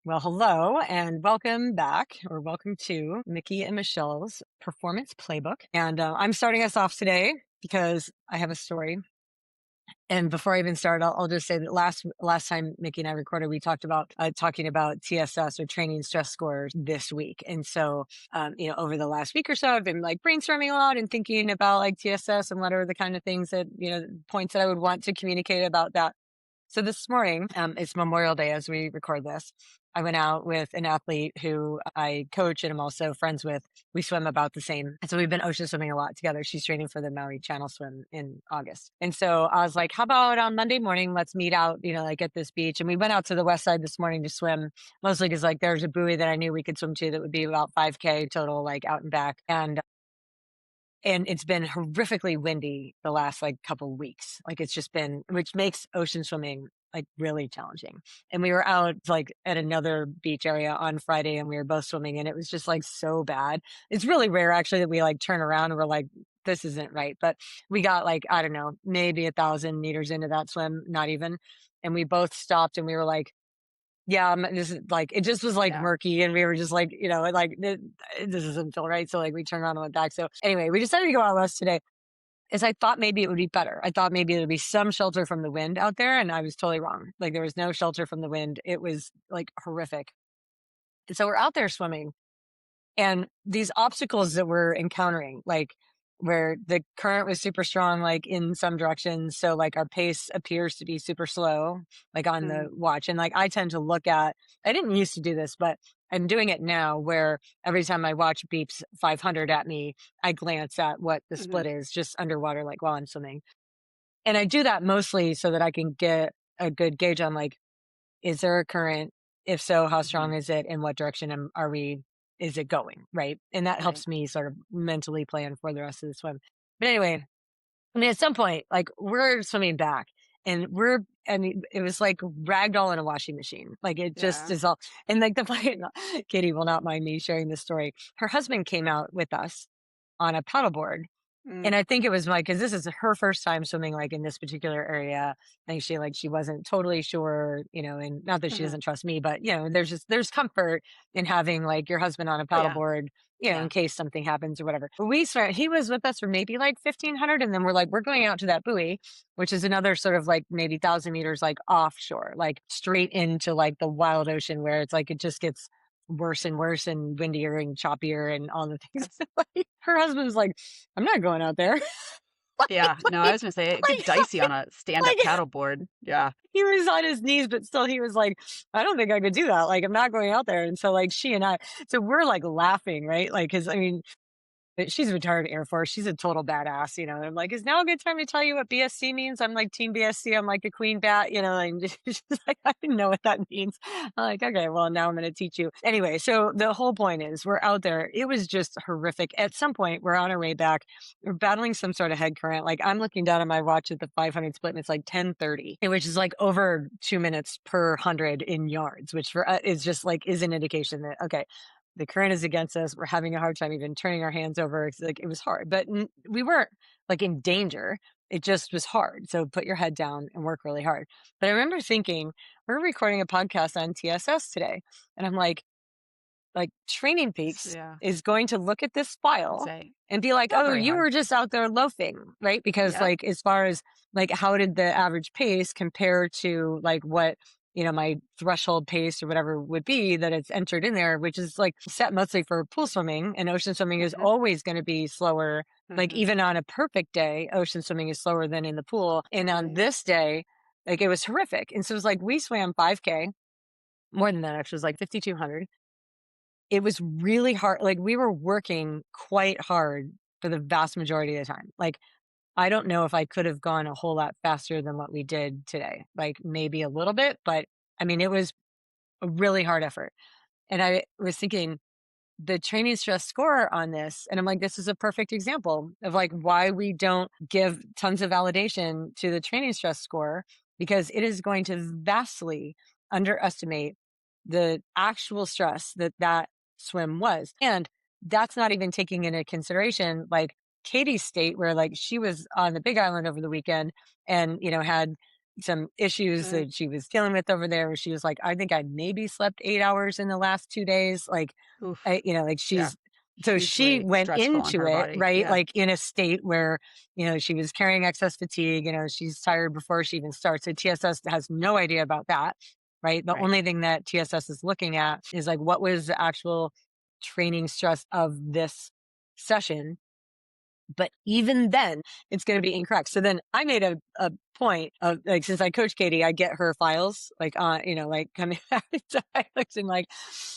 Well, hello and welcome back, or welcome to Mickey and Michelle's Performance Playbook. And I'm starting us off today because I have a story. And before I even start, I'll just say that last time Mickey and I recorded, we talked about talking about TSS, or training stress scores, this week. And so, over the last week or so, I've been like brainstorming a lot and thinking about like TSS and what are the kind of things that, points that I would want to communicate about that. So this morning, it's Memorial Day as we record this. I went out with an athlete who I coach and I'm also friends with. We swim about the same. And so we've been ocean swimming a lot together. She's training for the Maui Channel swim in August. And so I was like, how about on Monday morning, let's meet out, like at this beach. And we went out to the west side this morning to swim, mostly because like there's a buoy that I knew we could swim to that would be about 5K total, like out and back. And it's been horrifically windy the last like couple weeks. Like it's just been, which makes ocean swimming like really challenging. And we were out like at another beach area on Friday and we were both swimming and it was just like so bad. It's really rare actually that we like turn around and we're like, this isn't right. But we got like, I don't know, maybe 1,000 meters into that swim, not even. And we both stopped and we were like, yeah, this is like, it just was like Yeah. murky and we were just like, like this doesn't feel right. So like we turned around and went back. So anyway, we decided to go out west today is I thought maybe it would be better. I thought maybe there'd be some shelter from the wind out there. And I was totally wrong. Like there was no shelter from the wind. It was like horrific. And so we're out there swimming and these obstacles that we're encountering, like where the current was super strong, like in some directions. So like our pace appears to be super slow, like on the Mm. watch. And like I tend to look at, I didn't used to do this, but I'm doing it now where every time my watch beeps 500 at me, I glance at what the Mhm. split is just underwater, like while I'm swimming. And I do that mostly so that I can get a good gauge on like, is there a current? If so, how strong Mhm. is it? In what direction is it going? Right. And that Right. helps me sort of mentally plan for the rest of the swim. But anyway, I mean, at some point, like we're swimming back and it was like ragdoll in a washing machine. Like it just Yeah. is all, and like Katie will not mind me sharing this story. Her husband came out with us on a paddleboard Mm. and I think it was like, cause this is her first time swimming like in this particular area. I think she wasn't totally sure, and not that she Mhm. doesn't trust me, but there's comfort in having like your husband on a Oh, yeah. paddleboard, in Yeah. case something happens or whatever. But he was with us for maybe like 1,500. And then we're like, we're going out to that buoy, which is another sort of like maybe 1,000 meters, like offshore, like straight into like the wild ocean where it's like, it just gets worse and worse and windier and choppier and all the things. That's Like, her husband's like, I'm not going out there. like, yeah. No, I like, was gonna say it gets like, dicey on a stand-up like paddleboard. Yeah. he was on his knees, but still he was like, I don't think I could do that. Like, I'm not going out there. And so like so we're like laughing, right? Like, cause I mean, she's a retired Air Force. She's a total badass, I'm like, is now a good time to tell you what BSC means? I'm like team BSC. I'm like a queen bat, and she's like, I didn't know what that means. I'm like, okay, well, now I'm going to teach you. Anyway, so the whole point is we're out there. It was just horrific. At some point, we're on our way back. We're battling some sort of head current. Like I'm looking down at my watch at the 500 split and it's like 10:30, which is like over 2 minutes per 100 in yards, which for is just like is an indication that, okay, the current is against us. We're having a hard time even turning our hands over. It's like it was hard, but we weren't like in danger. It just was hard. So put your head down and work really hard. But I remember thinking, we're recording a podcast on TSS today. And I'm like Training Peaks Yeah. is going to look at this I'd file say and be like, not oh, very you hard. were just out there loafing, right? Because Yep. like, as far as like, how did the average pace compare to like what, my threshold pace or whatever would be that it's entered in there, which is like set mostly for pool swimming, and ocean swimming is Mhm. always going to be slower. Like Mhm. even on a perfect day, ocean swimming is slower than in the pool. And on Right. this day, like it was horrific. And so it was like, we swam 5K, more than that, actually, it was like 5,200. It was really hard. Like we were working quite hard for the vast majority of the time. Like I don't know if I could have gone a whole lot faster than what we did today. Like maybe a little bit, but I mean, it was a really hard effort. And I was thinking the training stress score on this, and I'm like, this is a perfect example of like why we don't give tons of validation to the training stress score, because it is going to vastly underestimate the actual stress that swim was. And that's not even taking into consideration like Katie's state, where like she was on the Big Island over the weekend and, had some issues Right. that she was dealing with over there, where she was like, I think I maybe slept 8 hours in the last 2 days. Like, Oof. like Yeah. so she Hugely went stressful on into her it, body. right? Yeah. Like in a state where, she was carrying excess fatigue, she's tired before she even starts. So TSS has no idea about that, right? The Right. only thing that TSS is looking at is like, what was the actual training stress of this session? But even then, it's going to be incorrect. So then I made a point of like, since I coach Katie, I get her files like like coming out of dialects and like,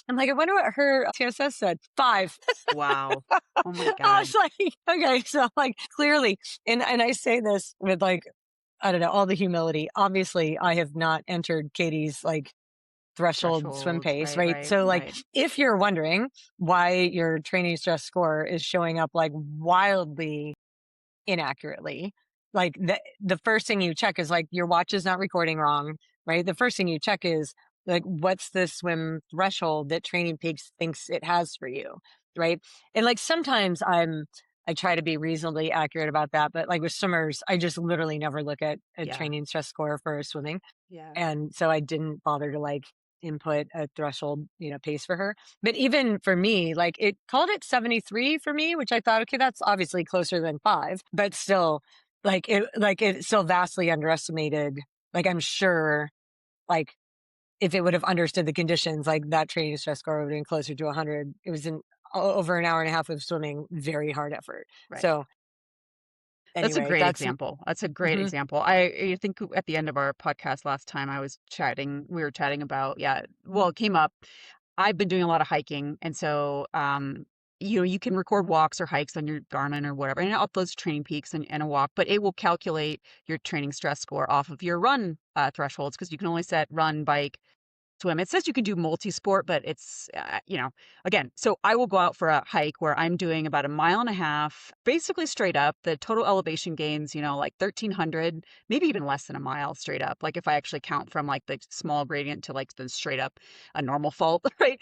I'm like, I wonder what her TSS said. 5. Wow. Oh my I God. was like, okay, so like clearly, and I say this with like, I don't know, all the humility. Obviously, I have not entered Katie's like threshold swim Thresholds. pace, Right. right? Right. So like Right. if you're wondering why your training stress score is showing up like wildly inaccurately, like the first thing you check is like your watch is not recording wrong, right? The first thing you check is like what's the swim threshold that Training Peaks thinks it has for you, right? And like sometimes I try to be reasonably accurate about that, but like with swimmers, I just literally never look at a Yeah. training stress score for swimming. Yeah. And so I didn't bother to like input a threshold, pace for her. But even for me, like it called it 73 for me, which I thought, okay, that's obviously closer than 5, but still it still vastly underestimated. Like I'm sure like if it would have understood the conditions, like that training stress score would have been closer to 100. It was over an hour and a half of swimming, very hard effort. Right. So That's a anyway, great that's example. That's a great mhm, example. I think at the end of our podcast last time, we were chatting about, yeah, well, it came up. I've been doing a lot of hiking. And so, you can record walks or hikes on your Garmin or whatever, and it uploads Training Peaks and a walk, but it will calculate your training stress score off of your run thresholds because you can only set run, bike, swim. It says you can do multi-sport, but it's, again, so I will go out for a hike where I'm doing about a mile and a half, basically straight up. The total elevation gains, like 1,300, maybe even less than a mile straight up. Like if I actually count from like the small gradient to like the straight up a normal fault, right?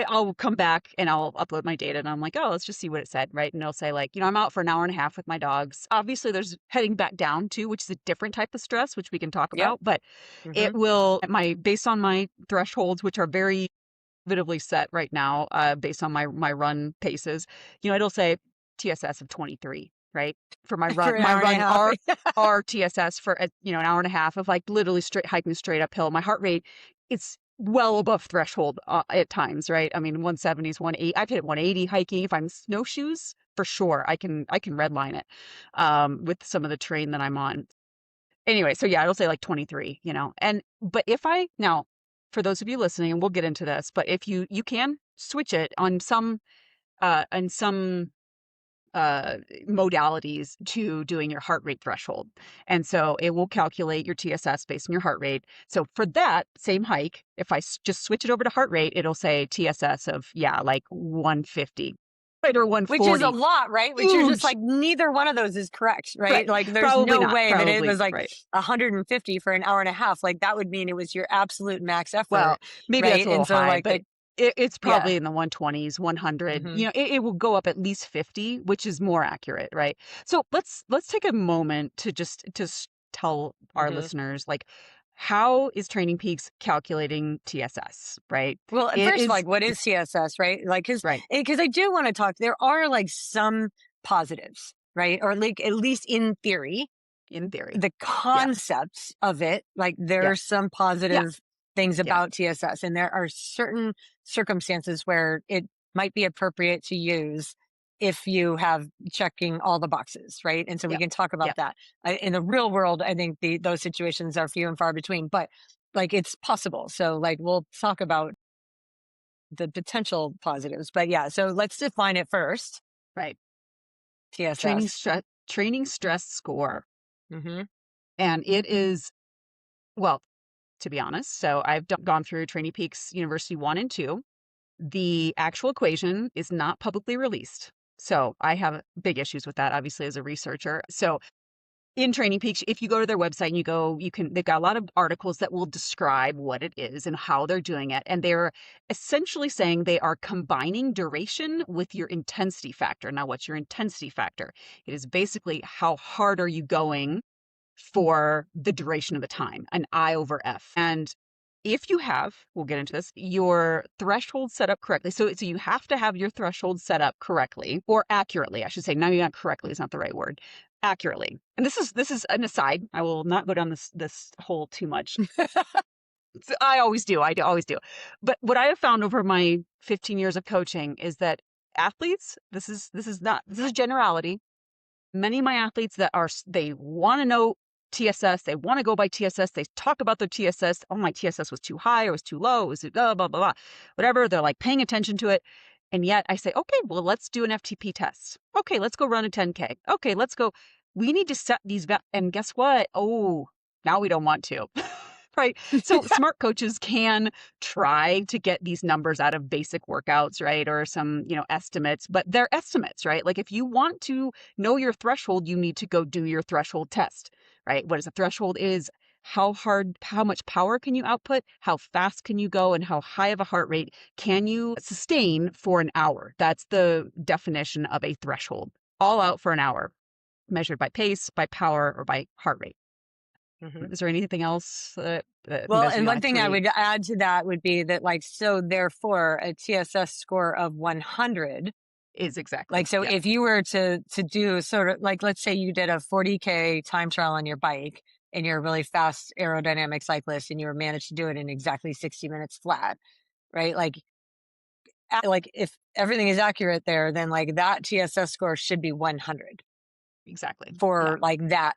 I'll come back and I'll upload my data and I'm like, oh, let's just see what it said, right? And it'll say like, I'm out for an hour and a half with my dogs. Obviously, there's heading back down too, which is a different type of stress, which we can talk yep. about, but it Hmm. will based on my thresholds, which are very vividly set right now, based on my run paces, it'll say TSS of 23, right? For my For run, an hour and a half. R TSS for an hour and a half of like literally straight hiking straight uphill. My heart rate, it's well above threshold at times, right? I mean, 170s, 180. I've hit 180 hiking. If I'm snowshoes, for sure, I can redline it, with some of the terrain that I'm on. Anyway, so yeah, it'll say like 23, but if I now, for those of you listening, and we'll get into this, but if you can switch it on some uh modalities to doing your heart rate threshold. And so it will calculate your TSS based on your heart rate. So for that same hike, if I just switch it over to heart rate, it'll say TSS of, yeah, like 150, right, or Which is a 140. lot, right? Which you're just Huge. like, neither one of those is correct, right? Right. Like, there's Probably no not. way that it was Probably like right. 150 for an hour and a half. Like, that would mean it was your absolute max Well, effort, maybe that's right? a little And so, high, like, but it's yeah. probably in the 120s, 100. Hmm. It will go up at least 50, which is more accurate, right? So let's take a moment to just tell our Hmm. listeners, like, how is Training Peaks calculating TSS, right? Well, It first of all, is like, what is CSS, right? Like, right because I do want to talk, there are like some positives, right? Or like, at least in theory, in theory. the Yeah. concepts of it, like there Yeah. are some Yeah. positive things Yeah. about TSS, and there are certain circumstances where it might be appropriate to use if you have checking all the boxes, right? And so we Yeah. can talk about Yeah. that. In the real world, I think those situations are few and far between, but like it's possible. So like we'll talk about the potential positives, but yeah. So let's define it first. Right. TSS. Training stress score. Hmm. And it is, well, to be honest. So I've gone through Trainee Peaks University 1 and 2. The actual equation is not publicly released. So I have big issues with that, obviously, as a researcher. So in Training Peaks, if you go to their website and they've got a lot of articles that will describe what it is and how they're doing it. And they're essentially saying they are combining duration with your intensity factor. Now, what's your intensity factor? It is basically how hard are you going for the duration of the time, an I over F. And if you have, we'll get into this, your threshold set up correctly. So you have to have your threshold set up correctly or accurately, I should say. No, not correctly is not the right word. Accurately. And this is an aside. I will not go down this hole too much. I always do. Always do. But what I have found over my 15 years of coaching is that athletes, this is generality. Many of my athletes they want to know TSS, they want to go by TSS, they talk about their TSS. Oh, my TSS was too high or was too low, it was blah, blah, blah, blah, whatever. They're like paying attention to it. And yet I say, okay, well, let's do an FTP test. Okay, let's go run a 10K. Okay, let's go. We need to set these, and guess what? Oh, now we don't want to. Right. So smart coaches can try to get these numbers out of basic workouts, right? Or some, estimates, but they're estimates, right? Like if you want to know your threshold, you need to go do your threshold test, right? What is a threshold is how much power can you output? How fast can you go? And how high of a heart rate can you sustain for an hour? That's the definition of a threshold. All out for an hour, measured by pace, by power, or by heart rate. Mhm. Is there anything else Well, and measuring on one a thing I three would add to that would be that, like, so therefore, a TSS score of 100, is exactly? like, so Yeah, if you were to do sort of like, let's say you did a 40K time trial on your bike and you're a really fast aerodynamic cyclist and you were managed to do it in exactly 60 minutes flat, right? Like if everything is accurate there, then like that TSS score should be 100 exactly. Yeah, for like that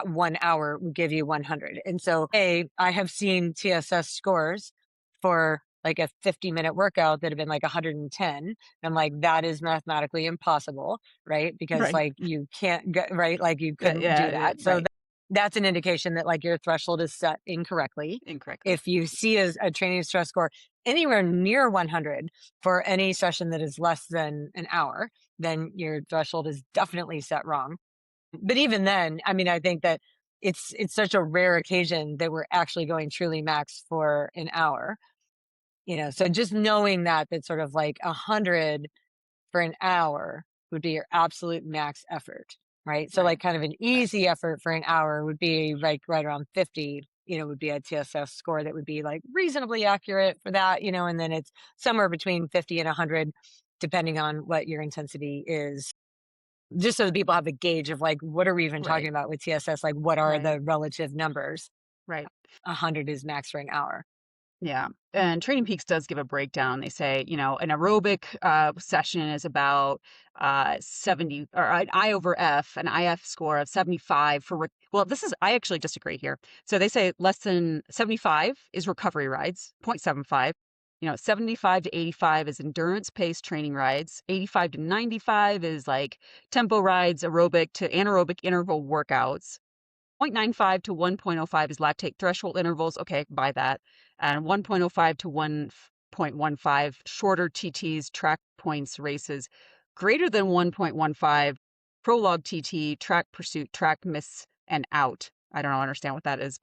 1 hour would give you 100. And so, I have seen TSS scores for like a 50-minute workout that have been like 110. I'm like, that is mathematically impossible, right? Because right. like you can't get right, like you couldn't do that. So Right. that's an indication that like your threshold is set incorrectly. Incorrectly. If you see a training stress score anywhere near 100 for any session that is less than an hour, then your threshold is definitely set wrong. But even then, I mean, I think that it's such a rare occasion that we're actually going truly max for an hour, so just knowing that sort of like 100 for an hour would be your absolute max effort, right? So Right. like kind of an Right. easy effort for an hour would be like right around 50, would be a TSS score that would be like reasonably accurate for that, and then it's somewhere between 50 and 100 depending on what your intensity is, just so that people have a gauge of like, what are we even talking Right. about with TSS? Like, what are Right. the relative numbers? Right. 100 is max for an hour. Yeah. And Training Peaks does give a breakdown. They say, an aerobic session is about 70 or an I over F, an IF score of 75 for, well, I actually disagree here. So they say less than 75 is recovery rides, 0.75. 75 to 85 is endurance pace training rides. 85 to 95 is like tempo rides, aerobic to anaerobic interval workouts. 0.95 to 1.05 is lactate threshold intervals. Okay, buy that. And 1.05 to 1.15 shorter TTs, track points races. Greater than 1.15 prologue TT, track pursuit, track miss, and out. I don't understand what that is.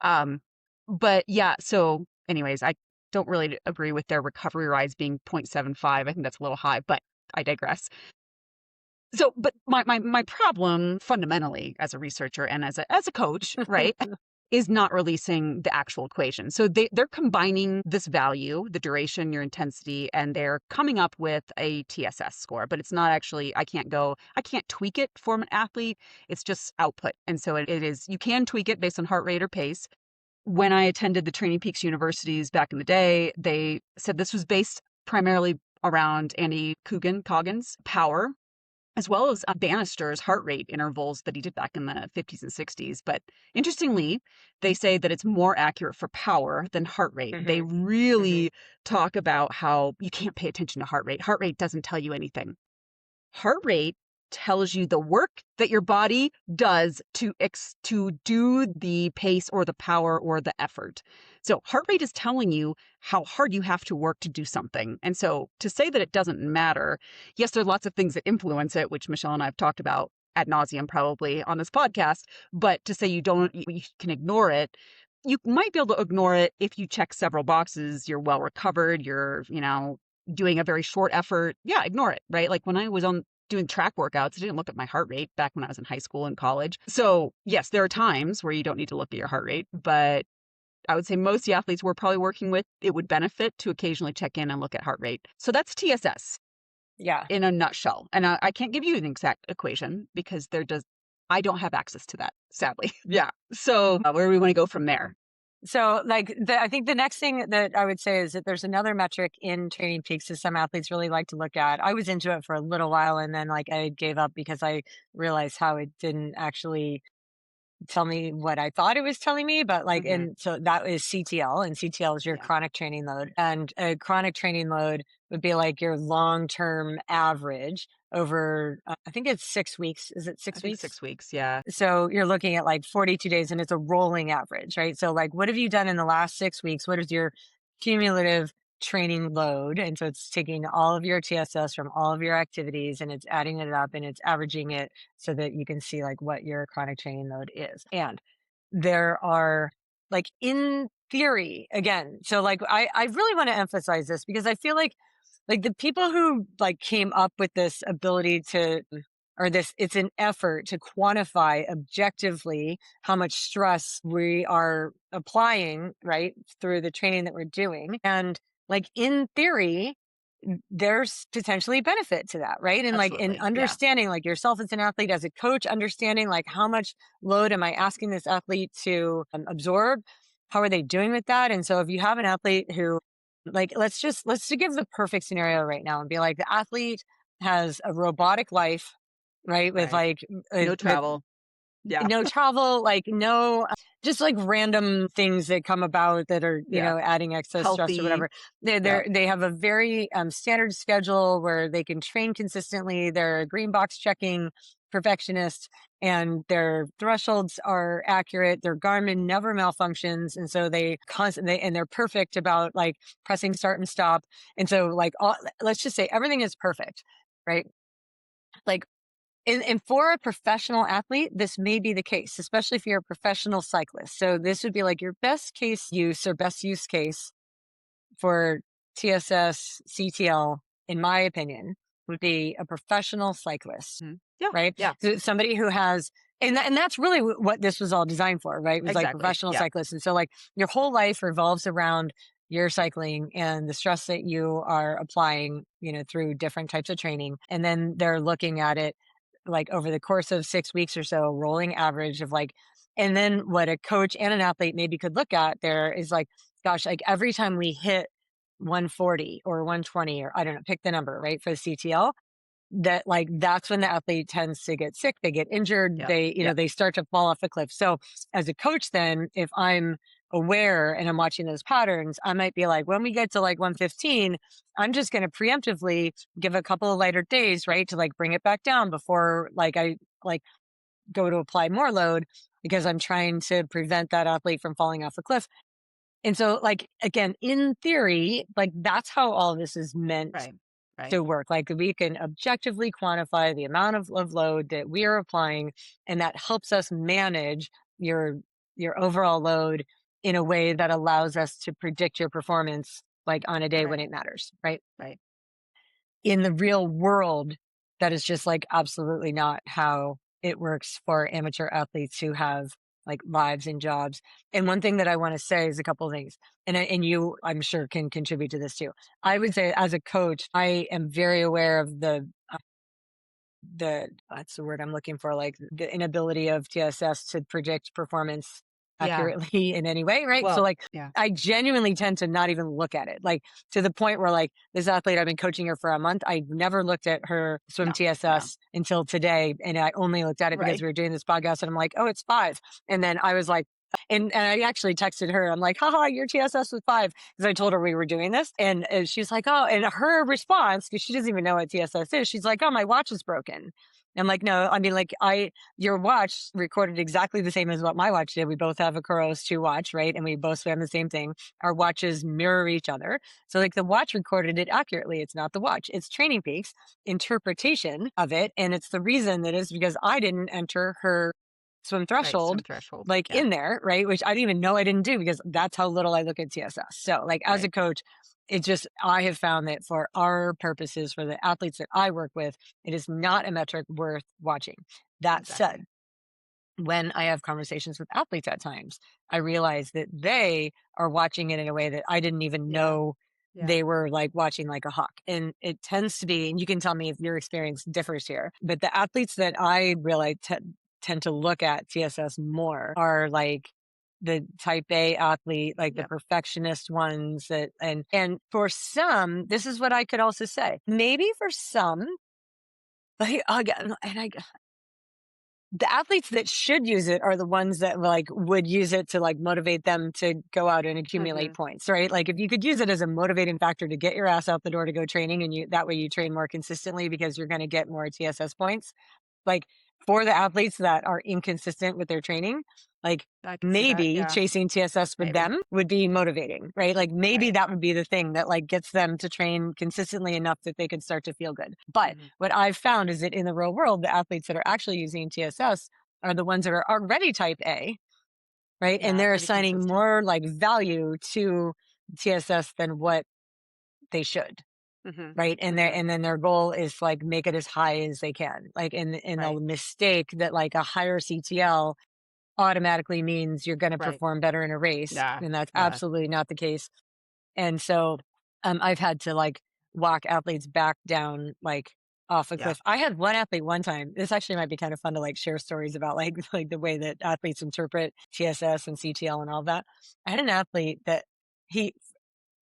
But yeah, so anyways, I don't really agree with their recovery rides being 0.75. I think that's a little high, but I digress. So, but my problem fundamentally as a researcher and as a coach, right, is not releasing the actual equation. So they're combining this value, the duration, your intensity, and they're coming up with a TSS score, but it's not actually, I can't tweak it for an athlete. It's just output. And so it is, you can tweak it based on heart rate or pace. When I attended the Training Peaks universities back in the day, they said this was based primarily around Andy Coogan's power, as well as Bannister's heart rate intervals that he did back in the 50s and 60s. But interestingly, they say that it's more accurate for power than heart rate. They Hmm. Hmm. really talk about how you can't pay attention to heart rate. Heart rate doesn't tell you anything. Heart rate tells you the work that your body does to do the pace or the power or the effort. So heart rate is telling you how hard you have to work to do something. And so to say that it doesn't matter, yes, there are lots of things that influence it, which Michelle and I have talked about ad nauseum probably on this podcast. But to say you can ignore it, you might be able to ignore it if you check several boxes. You're well recovered. You're, doing a very short effort. Yeah, ignore it, right? Like when I was on doing track workouts. I didn't look at my heart rate back when I was in high school and college. So, yes, there are times where you don't need to look at your heart rate, but I would say most of the athletes we're probably working with, it would benefit to occasionally check in and look at heart rate. So that's TSS Yeah. in a nutshell. And I can't give you an exact equation because I don't have access to that, sadly. Yeah. So where do we want to go from there? So, like, I think the next thing that I would say is that there's another metric in Training Peaks that some athletes really like to look at. I was into it for a little while, and then like I gave up because I realized how it didn't actually tell me what I thought it was telling me, but like, Hmm. and so that is CTL, and CTL is your Yeah. chronic training load. And a chronic training load would be like your long-term average over, I think it's 6 weeks. Is it I six think weeks? 6 weeks. Yeah. So you're looking at like 42 days and it's a rolling average, right? So like, what have you done in the last 6 weeks? What is your cumulative training load? And so it's taking all of your TSS from all of your activities and it's adding it up and it's averaging it so that you can see like what your chronic training load is. And there are like in theory, again, so like I really want to emphasize this because I feel like the people who like came up with this ability to or this it's an effort to quantify objectively how much stress we are applying right through the training that we're doing and like in theory there's potentially benefit to that right and like in Absolutely. Yeah. understanding like yourself as an athlete as a coach understanding like how much load am I asking this athlete to absorb how are they doing with that and so if you have an athlete who like let's give the perfect scenario right now and be like the athlete has a robotic life right with Right. like No with travel. Yeah. no travel, like no, just like random things that come about that are, Yeah. adding excess stress or Healthy. whatever. Yeah. They have a very standard schedule where they can train consistently. They're a green box checking perfectionist and their thresholds are accurate. Their Garmin never malfunctions. And so they constantly, and they're perfect about like pressing start and stop. And so like, let's just say everything is perfect, right? Like and for a professional athlete, this may be the case, especially if you're a professional cyclist. So this would be like your best case use or best use case for TSS, CTL, in my opinion, would be a professional cyclist, Mhm. Yeah. right? Yeah. So somebody who has, and that's really what this was all designed for, right? It was like Exactly. professional Yeah. cyclists. And so like your whole life revolves around your cycling and the stress that you are applying, through different types of training. And then they're looking at it like over the course of 6 weeks or so, rolling average of like, and then what a coach and an athlete maybe could look at there is like, gosh, like every time we hit 140 or 120 or I don't know, pick the number, right? For the CTL, that like that's when the athlete tends to get sick, they get injured, Yep. Yep. they start to fall off a cliff. So as a coach, then if I'm aware and I'm watching those patterns, I might be like, when we get to like 115, I'm just going to preemptively give a couple of lighter days, right? To like bring it back down before like I like go to apply more load because I'm trying to prevent that athlete from falling off a cliff. And so like, again, in theory, like that's how all of this is meant Right. Right. to work. Like we can objectively quantify the amount of load that we are applying, and that helps us manage your your overall load in a way that allows us to predict your performance like on a day when Right. it matters, right? Right. In the real world, that is just like absolutely not how it works for amateur athletes who have like lives and jobs. And one thing that I want to say is a couple of things, and you, I'm sure, can contribute to this too. I would say, as a coach, I am very aware of the that's the word I'm looking for, like the inability of TSS to predict performance Yeah. accurately in any way, right? So Well, like yeah. I genuinely tend to not even look at it. Like to the point where like this athlete, I've been coaching her for a month. I never looked at her swim No. No. TSS until today. And I only looked at it because Right. we were doing this podcast and I'm like, oh, it's 5. And then I was like, and I actually texted her. I'm like, haha, your TSS was 5 because I told her we were doing this. And she's like, oh, and her response, because she doesn't even know what TSS is, she's like, oh, my watch is broken. I'm like, no, I mean, like your watch recorded exactly the same as what my watch did. We both have a Kuros 2 watch, right? And we both swam the same thing. Our watches mirror each other. So like the watch recorded it accurately. It's not the watch. It's Training Peaks interpretation of it. And it's the reason that is because I didn't enter her swim Right. Swim threshold threshold. like Yeah. in there, right? Which I didn't even know I didn't do because that's how little I look at TSS. So like as Right. a coach, it just, I have found that for our purposes, for the athletes that I work with, it is not a metric worth watching. That Exactly. said, when I have conversations with athletes at times, I realize that they are watching it in a way that I didn't even Yeah. know Yeah. they were like watching like a hawk. And it tends to be, and you can tell me if your experience differs here, but the athletes that I really tend to look at TSS more are like the type A athlete, like the Yep. perfectionist ones that, and for some, this is what I could also say. Maybe for some, like again, and I the athletes that should use it are the ones that like would use it to like motivate them to go out and accumulate Hmm. points, right? Like if you could use it as a motivating factor to get your ass out the door to go training, and you that way you train more consistently because you're going to get more TSS points. Like for the athletes that are inconsistent with their training, like I can see that. maybe Yeah. chasing TSS with Maybe. them would be motivating, right? Like maybe Right. that would be the thing that like gets them to train consistently enough that they could start to feel good. But Hmm. what I've found is that in the real world, the athletes that are actually using TSS are the ones that are already type A, right? And Yeah. they're Pretty assigning consistent. more like value to TSS than what they should. Hmm. Right. And Hmm. then their goal is to like make it as high as they can. Like and Right. they'll mistake that like a higher CTL automatically means you're going to Right. perform better in a race. Yeah. And that's Yeah. absolutely not the case. And so I've had to like walk athletes back down like off a Yeah. cliff. I had one athlete one time. This actually might be kind of fun to like share stories about like like the way that athletes interpret TSS and CTL and all that. I had an athlete that he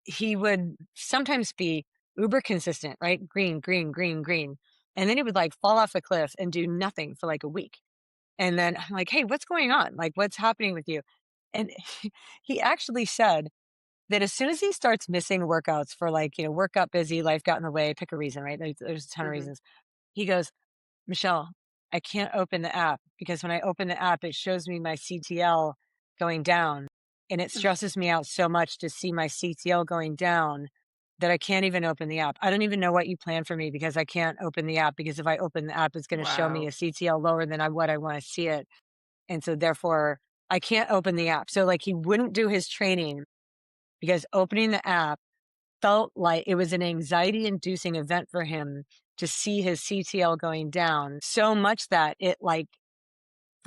he would sometimes be uber consistent, right? Green, green, green, green. And then he would like fall off a cliff and do nothing for like a week. And then I'm like, hey, what's going on? Like, what's happening with you? And he actually said that as soon as he starts missing workouts for like, work got busy, life got in the way, pick a reason, right? There's a ton of Hmm. reasons. He goes, Michelle, I can't open the app because when I open the app, it shows me my CTL going down. And it stresses me out so much to see my CTL going down that I can't even open the app. I don't even know what you plan for me because I can't open the app, because if I open the app, it's going to show me Wow. a CTL lower than what I want to see it. And so therefore I can't open the app. So like he wouldn't do his training because opening the app felt like it was an anxiety inducing event for him to see his CTL going down so much that it like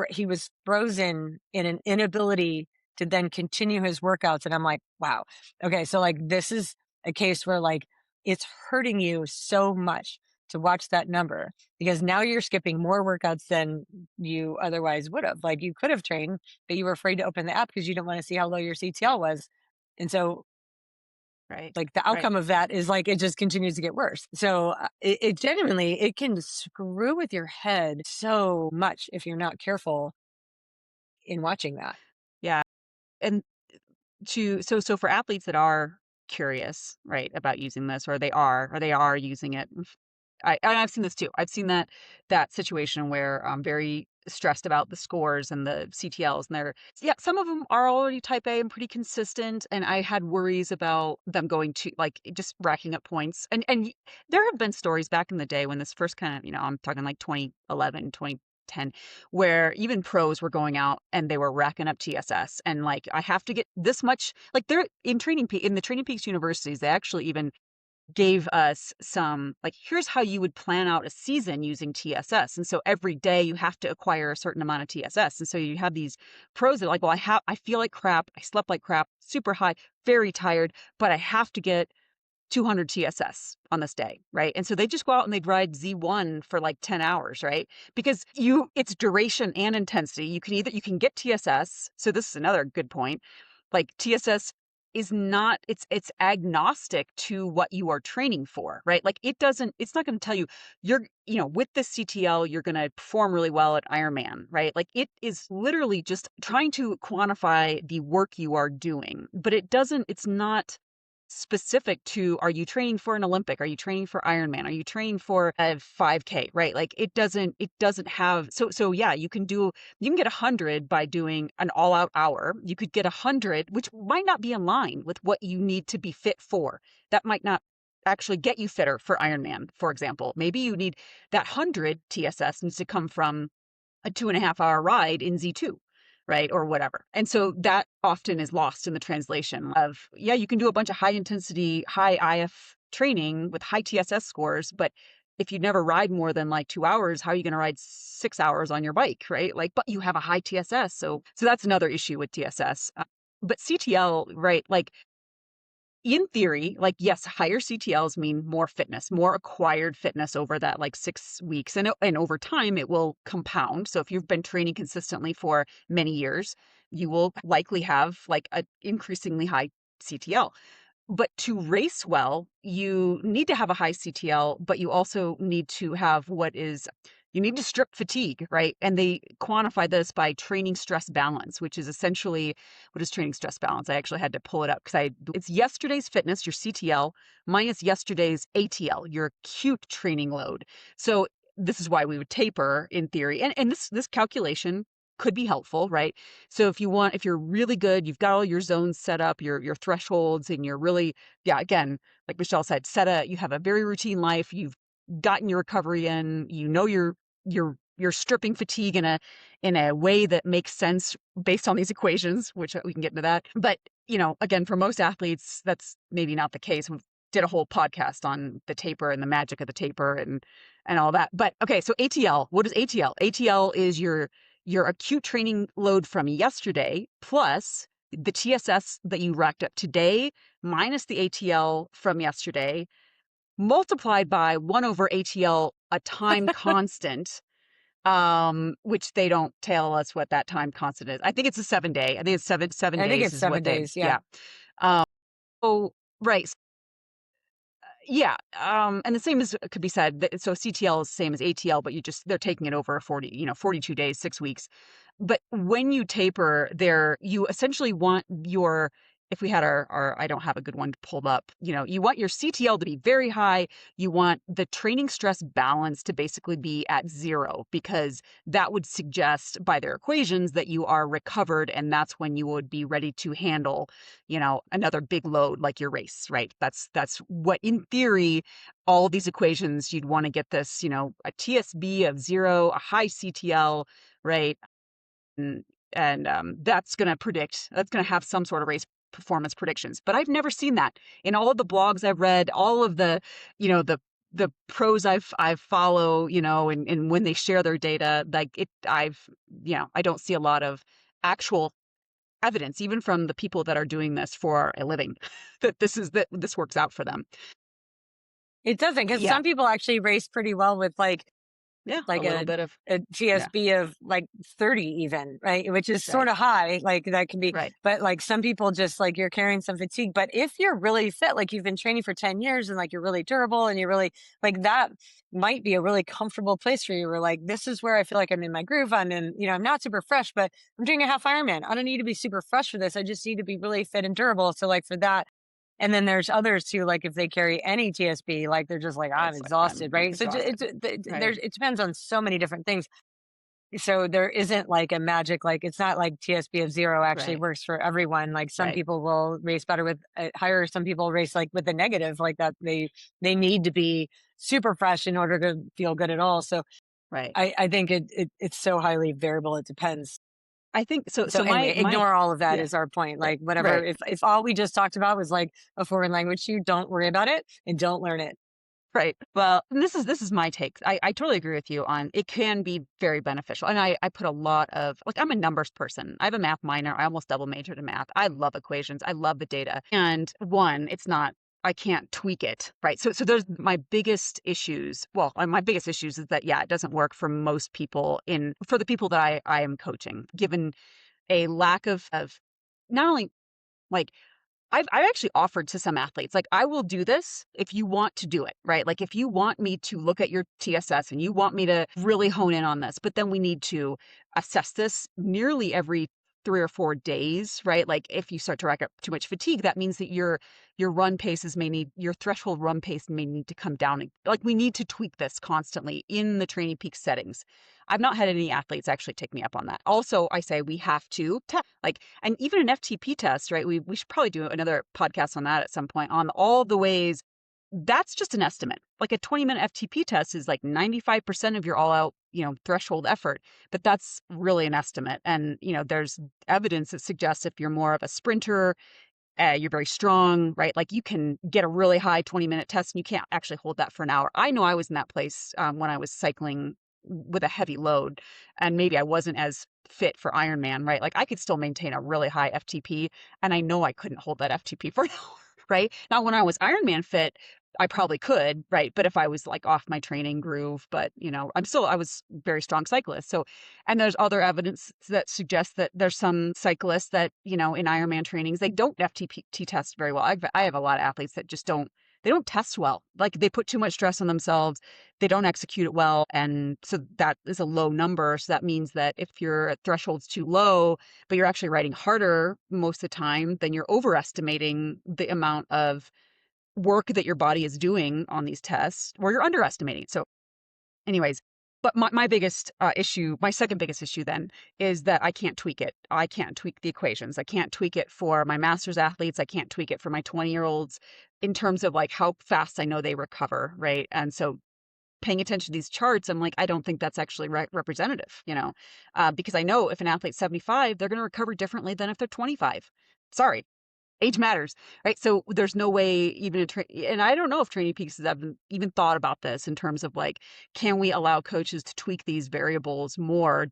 he was frozen in an inability to then continue his workouts. And I'm like, wow. Okay. So like, this is a case where like, it's hurting you so much to watch that number because now you're skipping more workouts than you otherwise would have. Like you could have trained, but you were afraid to open the app because you didn't want to see how low your CTL was. And so Right. like the Right. outcome of that is like it just continues to get worse. So it genuinely it can screw with your head so much if you're not careful in watching that. Yeah. And so for athletes that are curious, right, about using this, or they are using it. And I've seen this too. I've seen that situation where I'm very stressed about the scores and the CTLs, and yeah, some of them are already type A and pretty consistent, and I had worries about them going to like just racking up points. There have been stories back in the day when this first kind of, I'm talking like 2011, 2010, where even pros were going out and they were racking up TSS, and like I have to get this much, like they're in the Training Peaks universities, they actually even gave us some like, here's how you would plan out a season using TSS. And so every day you have to acquire a certain amount of TSS. And so you have these pros that are like, well, I feel like crap. I slept like crap, super high, very tired, but I have to get 200 TSS on this day, right? And so they just go out and they'd ride Z1 for like 10 hours, right? Because it's duration and intensity. You can get TSS. So this is another good point. Like TSS is not, it's agnostic to what you are training for, right? Like it's not going to tell you with this CTL, you're going to perform really well at Ironman, right? Like it is literally just trying to quantify the work you are doing, but it's not specific to, are you training for an Olympic? Are you training for Ironman? Are you training for a 5K, right? Like it doesn't have, so yeah, you can get 100 by doing an all out hour. You could get 100, which might not be in line with what you need to be fit for. That might not actually get you fitter for Ironman, for example. Maybe you need that 100 TSS needs to come from a 2.5 hour ride in Z2, right? Or whatever. And so that often is lost in the translation of, yeah, you can do a bunch of high intensity, high IF training with high TSS scores, but if you never ride more than like 2 hours, how are you going to ride 6 hours on your bike, right? Like, but you have a high TSS. So that's another issue with TSS. But CTL, right? Like, in theory, like, yes, higher CTLs mean more fitness, more acquired fitness over that like 6 weeks. And over time, it will compound. So if you've been training consistently for many years, you will likely have like an increasingly high CTL. But to race well, you need to have a high CTL, but you also need to have you need to strip fatigue, right? And they quantify this by training stress balance, which is essentially what is training stress balance? I actually had to pull it up because it's yesterday's fitness, your CTL, minus yesterday's ATL, your acute training load. So this is why we would taper in theory. And this calculation could be helpful, right? So if you're really good, you've got all your zones set up, your thresholds, and you're really, yeah, again, like Michelle said, you have a very routine life. You've gotten your recovery in, you're stripping fatigue in a way that makes sense based on these equations, which we can get into that. But, again, for most athletes, that's maybe not the case. We did a whole podcast on the taper and the magic of the taper and all that. But okay, so ATL, what is ATL? ATL is your acute training load from yesterday plus the TSS that you racked up today minus the ATL from yesterday multiplied by 1 over ATL, a time constant, which they don't tell us what that time constant is. I think it's a 7 day. I think it's seven I think days it's is what 7 days. Yeah. yeah. Um, oh, right. Yeah. And the same as could be said. So CTL is the same as ATL, but they're taking it over 42 days, 6 weeks. But when you taper there, you essentially want if we had I don't have a good one pulled up, you want your CTL to be very high. You want the training stress balance to basically be at 0, because that would suggest by their equations that you are recovered. And that's when you would be ready to handle, another big load like your race, right? That's what, in theory, all these equations, you'd want to get this, a TSB of 0, a high CTL, right? And that's going to have some sort of race performance predictions. But I've never seen that in all of the blogs I've read, all of the, the pros I follow, and when they share their data, like I don't see a lot of actual evidence, even from the people that are doing this for a living, that this works out for them. It doesn't, because Yeah. some people actually race pretty well with Yeah. A like little a bit of, a yeah. TSB of like 30 even, right? Which is sort Right. of high, like that can be, Right. but like some people just like you're carrying some fatigue. But if you're really fit, like you've been training for 10 years and like you're really durable and you're really like that might be a really comfortable place for you. Where like, this is where I feel like I'm in my groove on, and I'm not super fresh, but I'm doing a half Ironman. I don't need to be super fresh for this. I just need to be really fit and durable. So like for that, and then there's others too, like if they carry any TSB, like they're just like, I'm It's like exhausted, I'm right? So exhausted. Right. it depends on so many different things. So there isn't like a magic, like it's not like TSB of 0 actually Right. works for everyone. Like some Right. people will race better with higher, some people race like with a negative, like that they need to be super fresh in order to feel good at all. So Right. I think it's so highly variable. It depends. I think so. So So anyway, my ignore all of that yeah. is our point. Right. Like whatever, Right. if all we just talked about was like a foreign language to you, don't worry about it and don't learn it. Right. Well, and this is my take. I totally agree with you on it can be very beneficial. And I put a lot of, like, I'm a numbers person. I have a math minor. I almost double majored in math. I love equations. I love the data. And one, it's not, I can't tweak it. Right. So there's my biggest issues. Well, my biggest issues is that, yeah, it doesn't work for most people for the people that I am coaching, given a lack of not only like I've actually offered to some athletes, like, I will do this if you want to do it, right? Like, if you want me to look at your TSS and you want me to really hone in on this, but then we need to assess this nearly every 3 or 4 days, right? Like, if you start to rack up too much fatigue, that means that your threshold run pace may need to come down. Like, we need to tweak this constantly in the Training Peak settings. I've not had any athletes actually take me up on that. Also, I say we have to test, like, and even an FTP test, right? We should probably do another podcast on that at some point, on all the ways that's just an estimate. Like a 20-minute FTP test is like 95% of your all out, threshold effort, but that's really an estimate. And, there's evidence that suggests if you're more of a sprinter, you're very strong, right? Like you can get a really high 20-minute test and you can't actually hold that for an hour. I know I was in that place when I was cycling with a heavy load, and maybe I wasn't as fit for Ironman, right? Like I could still maintain a really high FTP, and I know I couldn't hold that FTP for an hour, right? Now, when I was Ironman fit, I probably could, right? But if I was like off my training groove, but I was a very strong cyclist. So, and there's other evidence that suggests that there's some cyclists that, in Ironman trainings, they don't FTP test very well. I have a lot of athletes that just they don't test well. Like they put too much stress on themselves. They don't execute it well. And so that is a low number. So that means that if your threshold's too low, but you're actually riding harder most of the time, then you're overestimating the amount of work that your body is doing on these tests, or you're underestimating. So anyways, but my biggest issue, my second biggest issue then, is that I can't tweak it. I can't tweak the equations. I can't tweak it for my master's athletes. I can't tweak it for my 20-year-olds in terms of like how fast I know they recover, right? And so paying attention to these charts, I'm like, I don't think that's actually representative, because I know if an athlete's 75, they're going to recover differently than if they're 25. Sorry, age matters, right? So there's no way even and I don't know if Training Peaks has even thought about this in terms of like, can we allow coaches to tweak these variables more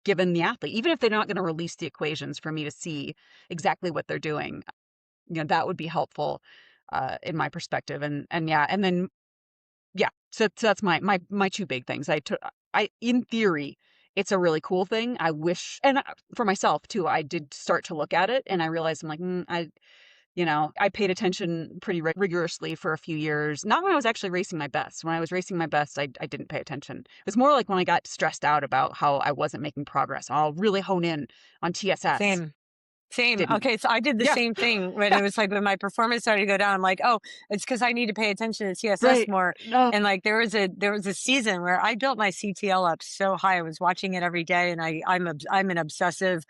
given the athlete, even if they're not going to release the equations for me to see exactly what they're doing. That would be helpful in my perspective. And yeah, and then yeah, so that's my two big things. I in theory, it's a really cool thing. I wish, and for myself too, I did start to look at it, and I realized I'm like, I paid attention pretty rigorously for a few years. Not when I was actually racing my best. When I was racing my best, I didn't pay attention. It was more like when I got stressed out about how I wasn't making progress. I'll really hone in on TSS. Same. Same. Didn't. Okay, so I did the Yeah. same thing when Yeah. it was like when my performance started to go down. I'm like, oh, it's because I need to pay attention to TSS Right. more. No. And like there was a season where I built my CTL up so high. I was watching it every day, and I'm an obsessive,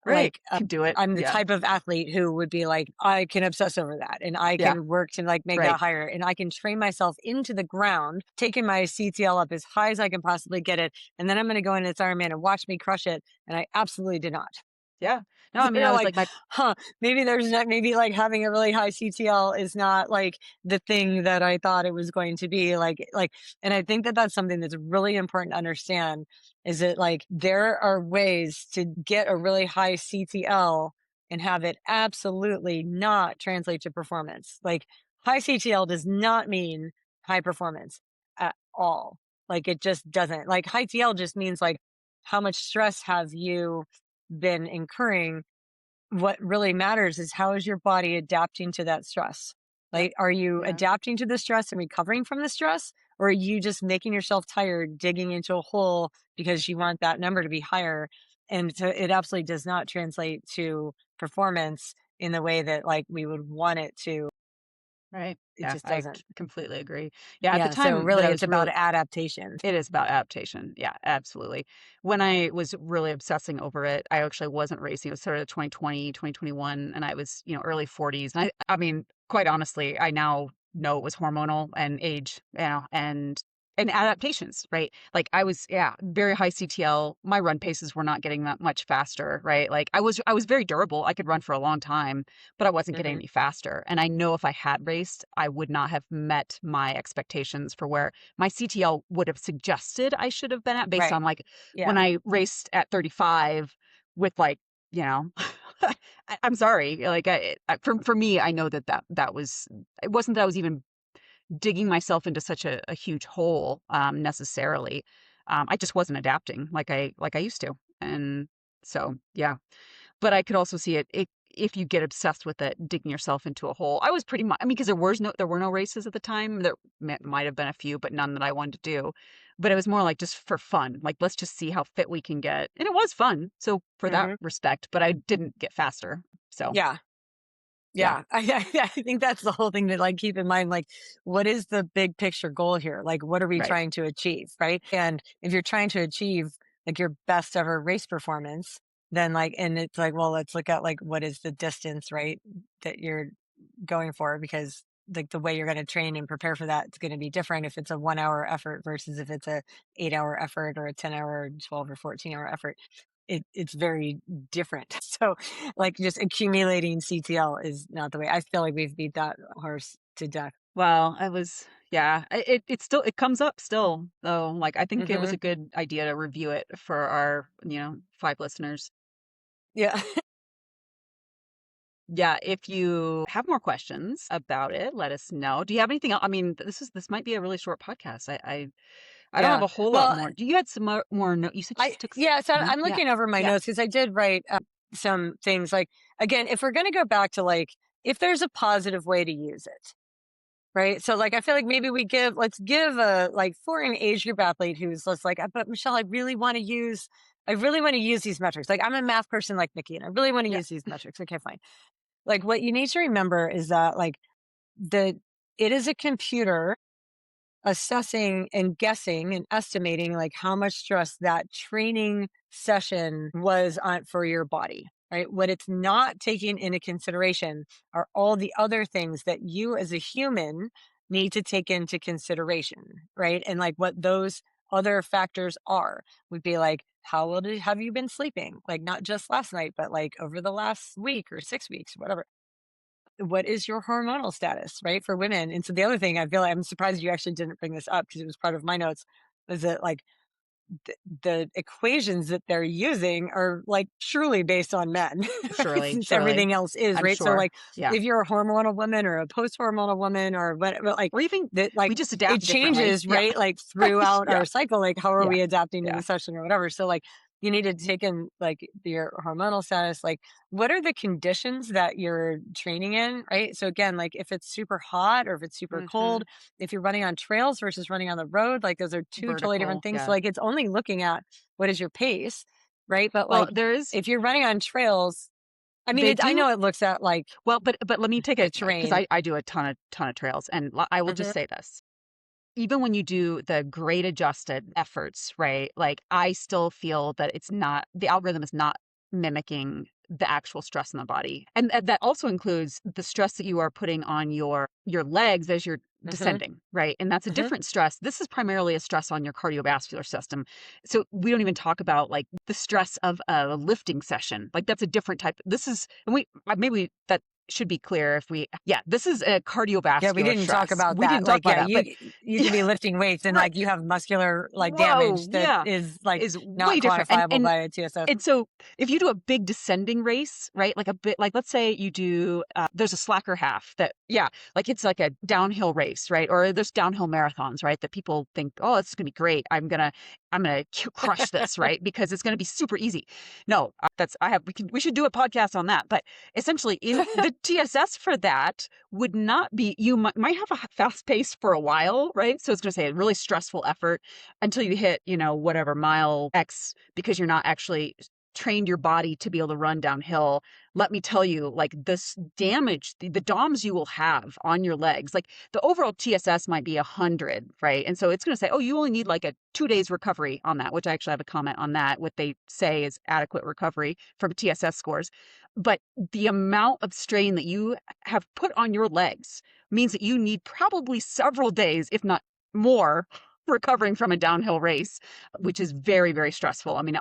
Right. like Can do it. I'm the Yeah. type of athlete who would be like, I can obsess over that, and I Yeah. can work to like make Right. that higher, and I can train myself into the ground, taking my CTL up as high as I can possibly get it, and then I'm going to go into this Ironman and watch me crush it. And I absolutely did not. Yeah. No, I mean, I You're was like, like my huh, maybe there's not, maybe like having a really high CTL is not like the thing that I thought it was going to be and I think that that's something that's really important to understand is that like there are ways to get a really high CTL and have it absolutely not translate to performance. Like high CTL does not mean high performance at all. Like it just doesn't. Like high TL just means like how much stress have you been incurring. What really matters is how is your body adapting to that stress? Yep. Like, are you Yeah. adapting to the stress and recovering from the stress? Or are you just making yourself tired, digging into a hole because you want that number to be higher? And so it absolutely does not translate to performance in the way that like we would want it to. Right. It Yeah, just I doesn't. completely agree. Yeah, at the Yeah. So time that really I it's was about really adaptation. it is about adaptation. Yeah, absolutely. When I was really obsessing over it, I actually wasn't racing. It was sort of 2020, 2021, and I was, early 40s. And I mean, quite honestly, I now know it was hormonal and age, and adaptations, right? Like I was, yeah, very high CTL. My run paces were not getting that much faster, right? Like I was very durable. I could run for a long time, but I wasn't getting Hmm. any faster. And I know if I had raced, I would not have met my expectations for where my CTL would have suggested I should have been at based Right. on like when Yeah. I raced at 35 with like, you know, I'm sorry. Like for me, I know that was, it wasn't that I was even digging myself into such a huge hole necessarily. I just wasn't adapting like I used to. And so, yeah, but I could also see it if you get obsessed with it, digging yourself into a hole. I was pretty much, I mean, because there were no races at the time. There might have been a few, but none that I wanted to do. But it was more like just for fun. Like, let's just see how fit we can get. And it was fun. So for that Hmm. respect, but I didn't get faster. So Yeah. yeah, Yeah, I think that's the whole thing to like keep in mind. Like, what is the big picture goal here? Like, what are we right. trying to achieve, right? And if you're trying to achieve like your best ever race performance, then like, and it's like, well, let's look at like what is the distance, right, that you're going for, because like the way you're going to train and prepare for that, it's going to be different if it's a 1 hour effort versus if it's a 8 hour effort or a 10 hour, 12 or 14 hour effort. It's very different. So like just accumulating CTL is not the way. I feel like we've beat that horse to death. Well, I was, yeah, it still, it comes up still though. Like, I think it was Hmm. a good idea to review it for our, 5 listeners. Yeah. Yeah, if you have more questions about it, let us know. Do you have anything else? I mean, this might be a really short podcast. I don't have Yeah. a whole lot Well, more. Do you had some more note? You said you I took yeah, so no? I'm Yeah. looking over my Yeah. notes because I did write some things like, again, if we're going to go back to like if there's a positive way to use it, right? So like I feel like maybe let's give a like for an age group athlete who's just like, but Michelle, I really want to use these metrics. Like I'm a math person like Nikki, and I really want to Yeah. use these metrics. Okay, fine. Like what you need to remember is that like the it is a computer assessing and guessing and estimating like how much stress that training session was on for your body, right? What it's not taking into consideration are all the other things that you as a human need to take into consideration, right? And like what those other factors are would be like how well have you been sleeping, like not just last night but like over the last week or 6 weeks, whatever. What is your hormonal status, right, for women? And so the other thing I feel like I'm surprised you actually didn't bring this up because it was part of my notes, is that like the equations that they're using are like truly based on men, right? Surely, Since surely. everything else is, I'm right? So sure. like Yeah. if you're a hormonal woman or a post hormonal woman or what, like Or even that, like we just it adapt differently. changes, Yeah. right? Like throughout Yeah. our cycle, like how are Yeah. we adapting to the Yeah. session or whatever. So like you need to take in like your hormonal status, like what are the conditions that you're training in, right? So again, like if it's super hot or if it's super Hmm. cold, if you're running on trails versus running on the road, like those are two totally different Vertical. things. So Yeah. like it's only looking at what is your pace, right? But Well, like there is, if you're running on trails, I mean, they I do. know it looks at like Well, but let me take the it because terrain. I do a ton of trails, and I will Hmm. just say this. Even when you do the grade adjusted efforts, right? Like I still feel that it's not, the algorithm is not mimicking the actual stress in the body. And that also includes the stress that you are putting on your legs as you're Hmm. descending, right? And that's a Hmm. different stress. This is primarily a stress on your cardiovascular system. So we don't even talk about like the stress of a lifting session. Like that's a different type. This is, and maybe that should be clear if we, yeah, this is a Yeah, we cardiovascular didn't talk stress. about We that. didn't talk Like, about yeah, that, but you could yeah, be lifting weights and right. like you have muscular like damage Whoa, that yeah, is like is not way different. quantifiable by a TSS. And so if you do a big descending race, right? Like a bit, like let's say you do, there's a slacker half that, yeah, like it's like a downhill race, right? Or there's downhill marathons, right? That people think, oh, it's gonna be great. I'm gonna crush this, right? Because it's gonna be super easy. No, we should do a podcast on that. But essentially, in the TSS for that would not be, you might have a fast pace for a while, right? So it's gonna say a really stressful effort until you hit, whatever mile X, because you're not actually trained your body to be able to run downhill. Let me tell you, like this damage, the DOMs you will have on your legs, like the overall TSS might be 100, right? And so it's going to say, oh, you only need like a 2 days recovery on that, which I actually have a comment on that. What they say is adequate recovery from TSS scores. But the amount of strain that you have put on your legs means that you need probably several days, if not more, recovering from a downhill race, which is very, very stressful. I mean,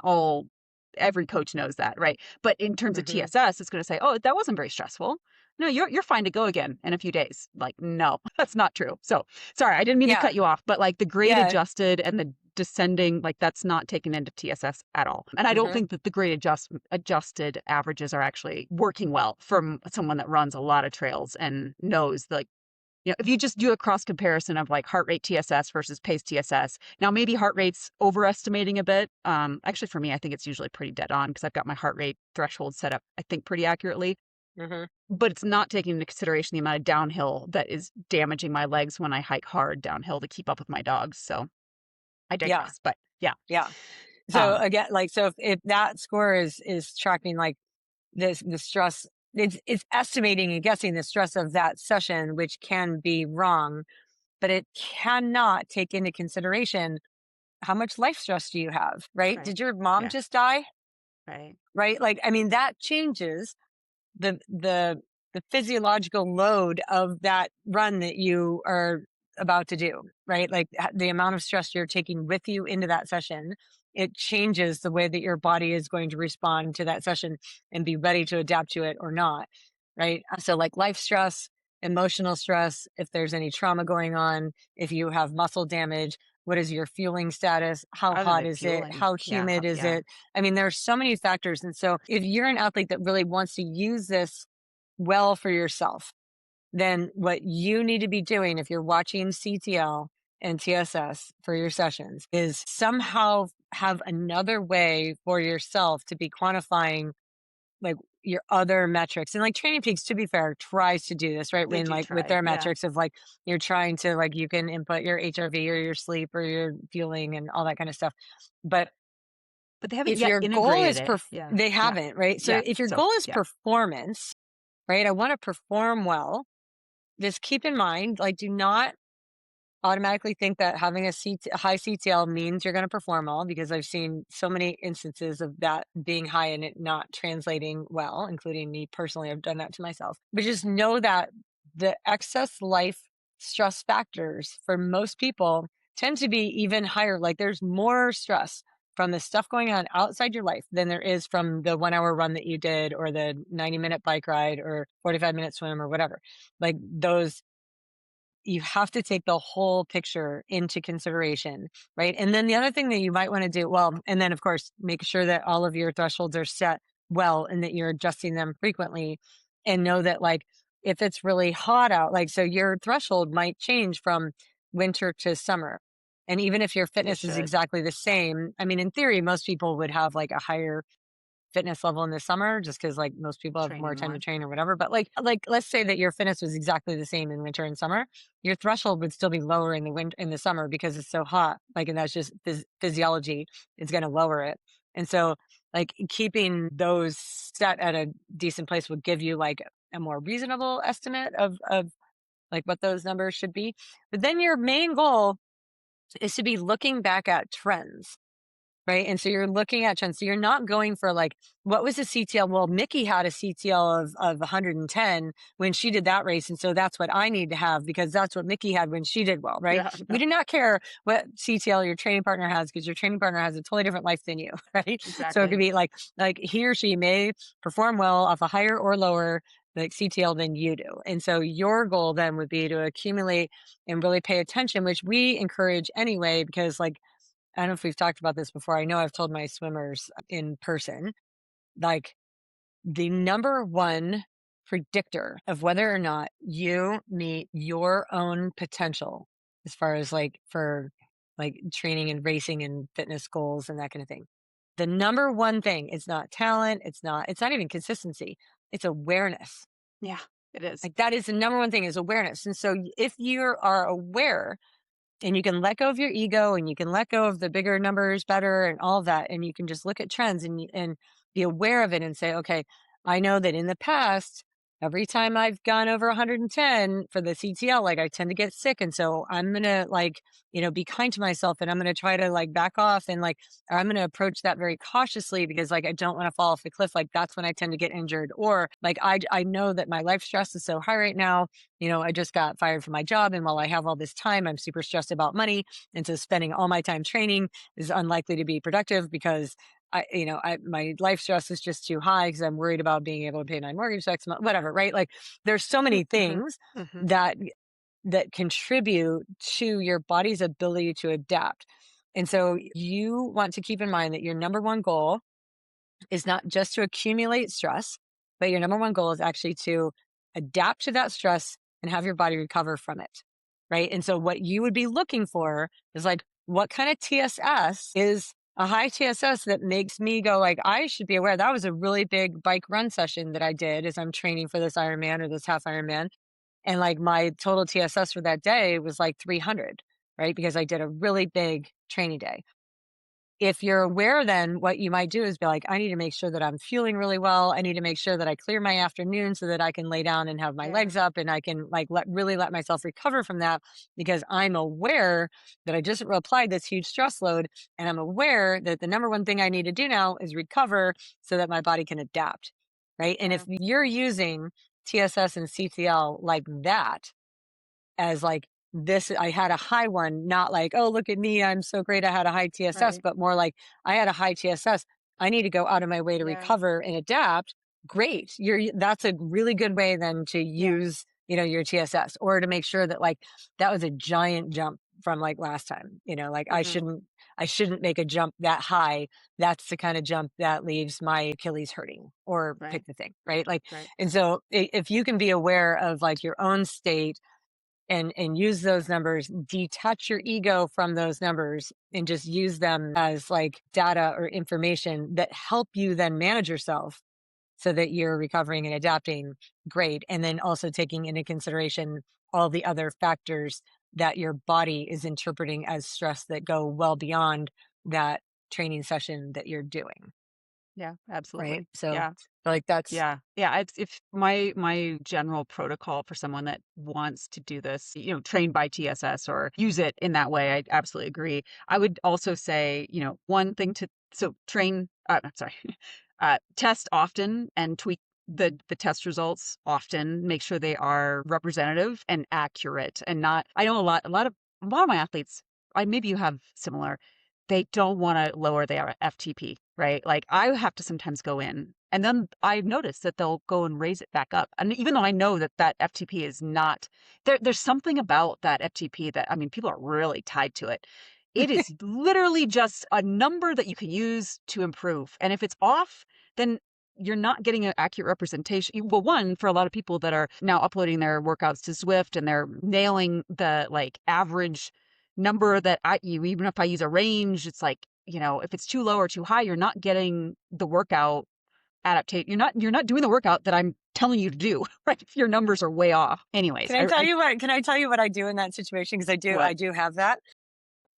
every coach knows that, right? But in terms of Hmm. TSS, it's going to say, "Oh, that wasn't very stressful. No, you're fine to go again in a few days." Like, no, that's not true. So, sorry, I didn't mean to Yeah. cut you off, but like the grade Yeah. adjusted and the descending, like that's not taken into TSS at all. And I don't Hmm. think that the grade adjusted averages are actually working well from someone that runs a lot of trails and knows like, if you just do a cross comparison of like heart rate TSS versus pace TSS, now maybe heart rate's overestimating a bit. Actually, for me, I think it's usually pretty dead on because I've got my heart rate threshold set up, I think, pretty accurately. Hmm. But it's not taking into consideration the amount of downhill that is damaging my legs when I hike hard downhill to keep up with my dogs. So I Yeah. digress. But yeah, Yeah. So um, again, like, so if that score is tracking like the stress, it's estimating and guessing the stress of that session, which can be wrong, but it cannot take into consideration how much life stress do you have, right? right, Did your mom yeah, just die? right, Right? Like, I mean, that changes the the physiological load of that run that you are about to do, right? Like the amount of stress you're taking with you into that session, it changes the way that your body is going to respond to that session and be ready to adapt to it or not, right? So, like life stress, emotional stress, if there's any trauma going on, if you have muscle damage, what is your fueling status? How Other hot than is it? fueling. How Yeah. humid is Yeah. it? I mean, there's so many factors. And so, if you're an athlete that really wants to use this well for yourself, then what you need to be doing if you're watching CTL and TSS for your sessions is somehow have another way for yourself to be quantifying like your other metrics. And like Training Peaks, to be fair, tries to do this, right? They When do like with try. their Yeah. metrics of like you're trying to like you can input your HRV or your sleep or your fueling and all that kind of stuff. But But they haven't if yet your goal integrated is it. Yeah. they Yeah. haven't, right? So Yeah. if your So, goal is yeah. performance, right? I want to perform well. Just keep in mind, like, do not automatically think that having a high CTL means you're going to perform well, because I've seen so many instances of that being high and it not translating well, including me personally. I've done that to myself. But just know that the excess life stress factors for most people tend to be even higher. Like there's more stress from the stuff going on outside your life than there is from the 1 hour run that you did or the 90-minute bike ride or 45-minute swim or whatever. Like those, you have to take the whole picture into consideration, right? And then the other thing that you might want to do, well, and then of course, make sure that all of your thresholds are set well and that you're adjusting them frequently, and know that like if it's really hot out, like so your threshold might change from winter to summer. And even if your It fitness is should. exactly the same, I mean, in theory, most people would have like a higher fitness level in the summer just because like most people have more Training time to more. train or whatever. But like let's say that your fitness was exactly the same in winter and summer, your threshold would still be lower in the winter in the summer because it's so hot. Like, and that's just physiology is going to lower it. And so like keeping those set at a decent place would give you like a more reasonable estimate of like what those numbers should be. But then your main goal is to be looking back at trends. Right. And so you're looking at trends. So you're not going for like, what was the CTL? Well, Mickey had a CTL of 110 when she did that race. And so that's what I need to have because that's what Mickey had when she did well. Right. Yeah. We No, do not care what CTL your training partner has because your training partner has a totally different life than you. Right. So it could exactly. be like he or she may perform well off a higher or lower like CTL than you do. And so your goal then would be to accumulate and really pay attention, which we encourage anyway, because like, I don't know if we've talked about this before. I know I've told my swimmers in person, like the number one predictor of whether or not you meet your own potential as far as like for like training and racing and fitness goals and that kind of thing. The number one thing is not talent. It's not even consistency. It's awareness. Yeah, it is. Like that is the number one thing is awareness. And so if you are aware and you can let go of your ego and you can let go of the bigger numbers better and all of that, and you can just look at trends and be aware of it and say, okay, I know that in the past every time I've gone over 110 for the CTL, like I tend to get sick, and so I'm gonna like be kind to myself, and I'm gonna try to like back off, and like or I'm gonna approach that very cautiously because like I don't want to fall off the cliff. Like that's when I tend to get injured, or like I know that my life stress is so high right now. I just got fired from my job. And while I have all this time, I'm super stressed about money. And so spending all my time training is unlikely to be productive because my life stress is just too high because I'm worried about being able to pay my mortgage next month, whatever, right? Like there's so many Mm-hmm. things Hmm. that contribute to your body's ability to adapt. And so you want to keep in mind that your number one goal is not just to accumulate stress, but your number one goal is actually to adapt to that stress and have your body recover from it. Right. And so what you would be looking for is like, what kind of TSS is a high TSS that makes me go like, I should be aware that was a really big bike run session that I did as I'm training for this Ironman or this half Ironman. And like my total TSS for that day was like 300, right? Because I did a really big training day. If you're aware, then what you might do is be like, I need to make sure that I'm fueling really well. I need to make sure that I clear my afternoon so that I can lay down and have my Yeah. legs up and I can like really let myself recover from that because I'm aware that I just applied this huge stress load and I'm aware that the number one thing I need to do now is recover so that my body can adapt. Right. And if Yeah. you're using TSS and CTL like that, as like this, I had a high one, not like, oh, look at me, I'm so great, I had a high TSS, Right. but more like I had a high TSS. I need to go out of my way to Yeah. recover and adapt. Great. That's a really good way then to Yeah. use, your TSS, or to make sure that like that was a giant jump from like last time, like Hmm. I shouldn't make a jump that high. That's the kind of jump that leaves my Achilles hurting, or Right. pick the thing, right? Like, Right. and so if you can be aware of like your own state, and use those numbers, detach your ego from those numbers, and just use them as like data or information that help you then manage yourself so that you're recovering and adapting. Great. And then also taking into consideration all the other factors that your body is interpreting as stress that go well beyond that training session that you're doing. Yeah, Right. absolutely. So Yeah. like that's Yeah. Yeah. It's if my general protocol for someone that wants to do this, trained by TSS or use it in that way, I absolutely agree. I would also say, one thing to so train I'm sorry, test often and tweak the test results often, make sure they are representative and accurate and not I know a lot of my athletes, maybe you have similar, they don't want to lower their FTP, right? Like I have to sometimes go in and then I notice that they'll go and raise it back up. And even though I know that that FTP is not there's something about that FTP that, I mean, people are really tied to it. It is literally just a number that you can use to improve. And if it's off, then you're not getting an accurate representation. Well, one, for a lot of people that are now uploading their workouts to Zwift and they're nailing the like average number that even if I use a range, it's like, if it's too low or too high, you're not getting the workout adaptate. You're not doing the workout that I'm telling you to do, right? If your numbers are way off. Anyways, can I tell you what I do in that situation? Because I what, do have that.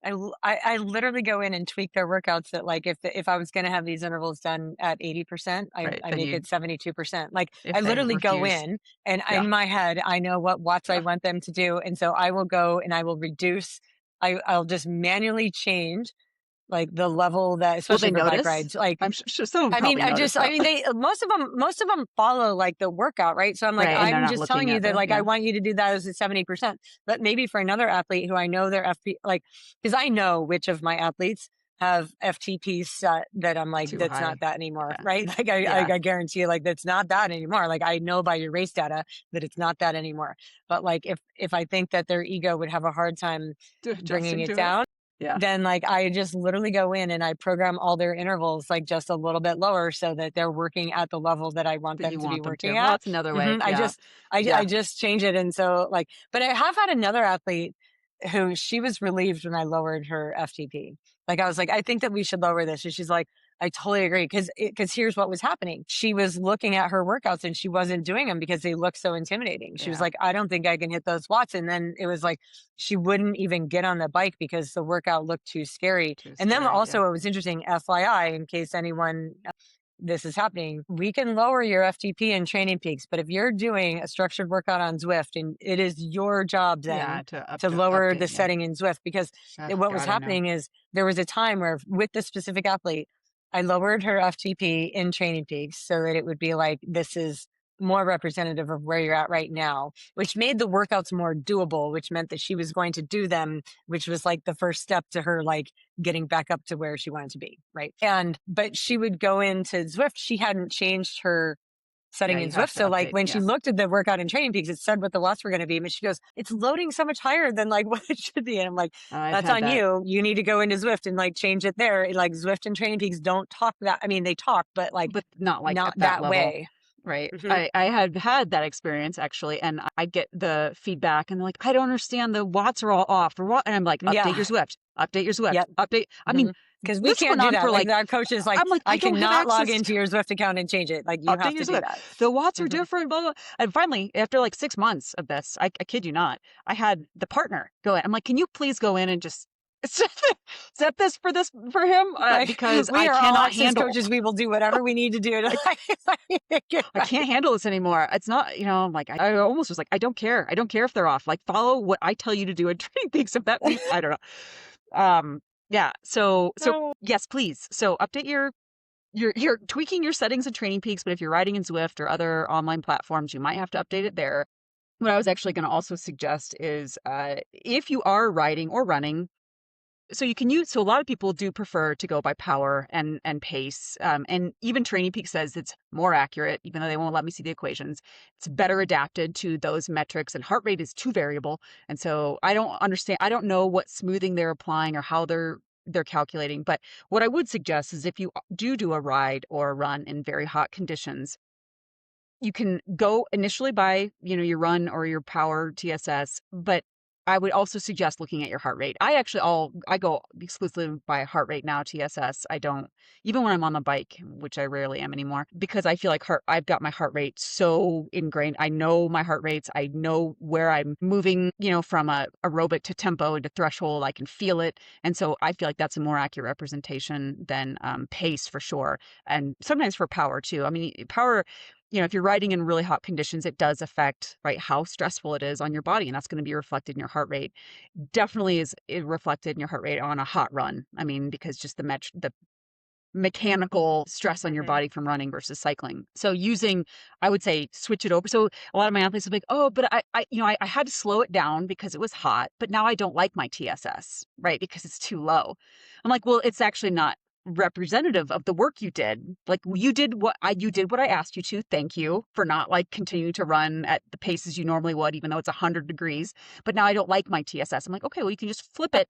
I literally go in and tweak their workouts, that like if I was going to have these intervals done at 80%, right. I Then make you, it 72%. Like if I they literally go refuse, in, and yeah, in my head I know what watts I yeah. want them to do, and so I will go and I will reduce. I'll just manually change like the level that, Will especially they for bike notice? rides, like I'm sure someone probably noticed I though. mean, they most of them follow like the workout, right? So I'm like, Right. And they're I'm not just telling looking you at that the, like I yeah, want you to do that as a 70%. But maybe for another athlete who I know their FP, like, because I know which of my athletes have FTP set that I'm like, too that's not high. that anymore, Yeah. right? Like Yeah. I guarantee you, like that's not that anymore. Like I know by your race data that it's not that anymore. But like if I think that their ego would have a hard time bringing Adjusting it to it. down, Yeah. then like I just literally go in and I program all their intervals like just a little bit lower so that they're working at the level that I want That them you to be want them to. working Well, at. that's another way. I Yeah. just I Yeah. just change it. And so like, but I have had another athlete who, she was relieved when I lowered her FTP. Like I was like, I think that we should lower this. And she's like, I totally agree. Because here's what was happening. She was looking at her workouts and she wasn't doing them because they looked so intimidating. She was Yeah. like, I don't think I can hit those watts. And then it was like, she wouldn't even get on the bike because the workout looked too scary. Too And then scary. Yeah. also, it was interesting, FYI, in case anyone this is happening, we can lower your FTP in Training Peaks, but if you're doing a structured workout on Zwift, and it is your job Yeah. then To to lower the update. Yeah. setting in Zwift, because Oh, what was God, I know. happening is there was a time where with this specific athlete, I lowered her FTP in Training Peaks so that it would be like, this is more representative of where you're at right now, which made the workouts more doable, which meant that she was going to do them, which was like the first step to her like getting back up to where she wanted to be. Right. But she would go into Zwift. She hadn't changed her Yeah. setting in You Zwift. have to So like update. when she Yeah. looked at the workout in Training Peaks, it said what the watts were going to be. But she goes, it's loading so much higher than like what it should be. And I'm like, I've that's had on that. you. You need to go into Zwift and like change it there. Like Zwift and Training Peaks don't talk that. I mean, they talk, but like But not like not at that that level. way. Right. Hmm. I had had that experience actually, and I get the feedback and they're like, I don't understand, the watts are all off or what, and I'm like, Yeah. update your Zwift, Yep. update. I mean, Because we this can't went do on that. for Like like, our coach is like, I'm like, I I don't have cannot log access to into your Zwift account and change it. Like you have update your to do Zwift. that. The watts are Hmm. different, blah, blah. And finally, after like 6 months of this, I kid you not, I had the partner go in. I'm like, can you please go in and just set this for him? Like Because we I are all cannot access handle. coaches. We will do whatever we need to do to like get I right. can't handle this anymore. It's not, I'm like, I almost was like, I don't care. I don't care if they're off. Like, follow what I tell you to do and Training Peaks. If that means, I don't know. Yeah. So So yes, please. So update your you're tweaking your settings in Training Peaks, but if you're riding in Zwift or other online platforms, you might have to update it there. What I was actually going to also suggest is if you are riding or running, so you can use, so a lot of people do prefer to go by power and pace. And even Training Peak says it's more accurate, even though they won't let me see the equations. It's better adapted to those metrics, and heart rate is too variable. And so I don't understand, I don't know what smoothing they're applying or how they're calculating. But what I would suggest is if you do a ride or a run in very hot conditions, you can go initially by, your run or your power TSS, but I would also suggest looking at your heart rate. I go exclusively by heart rate now, TSS. I don't, even when I'm on the bike, which I rarely am anymore, because I feel like I've got my heart rate so ingrained. I know my heart rates. I know where I'm moving, from a aerobic to tempo into threshold. I can feel it. And so I feel like that's a more accurate representation than pace for sure. And sometimes for power too. I mean, power, if you're riding in really hot conditions, it does affect, right, how stressful it is on your body, and that's going to be reflected in your heart rate. Definitely is it reflected in your heart rate on a hot run. I mean, because just the mechanical stress on your Mhm. body from running versus cycling. So I would say switch it over. So a lot of my athletes are like, oh, but I had to slow it down because it was hot, but now I don't like my TSS, right? Because it's too low. I'm like, well, it's actually not representative of the work you did. Like you did what I asked you to. Thank you for not like continuing to run at the paces you normally would, even though it's 100 degrees. But now I don't like my TSS. I'm like, okay, well, you can just flip it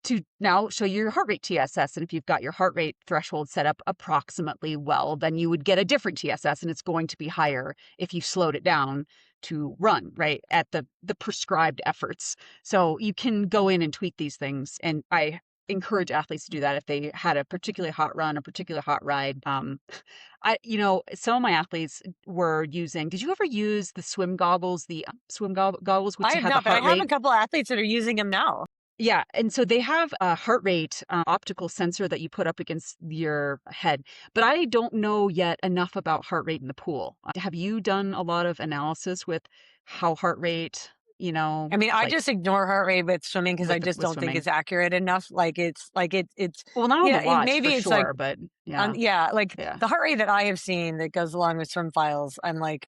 to now show you your heart rate TSS. And if you've got your heart rate threshold set up approximately well, then you would get a different TSS, and it's going to be higher if you slowed it down to run, right, at the prescribed efforts. So you can go in and tweak these things. And I encourage athletes to do that if they had a particularly hot run, a particular hot ride. Some of my athletes were using, did you ever use the swim goggles, goggles, which I have had the not, but I heart have a rate? couple athletes that are using them now. Yeah, and so they have a heart rate optical sensor that you put up against your head. But I don't know yet enough about heart rate in the pool. Have you done a lot of analysis with how heart rate, I mean, I like just ignore heart rate with swimming because I just with don't think swimming? it's accurate enough. It's Well, not on the watch for maybe it's like sure, but yeah, yeah, like yeah. the heart rate that I have seen that goes along with swim files. I'm like,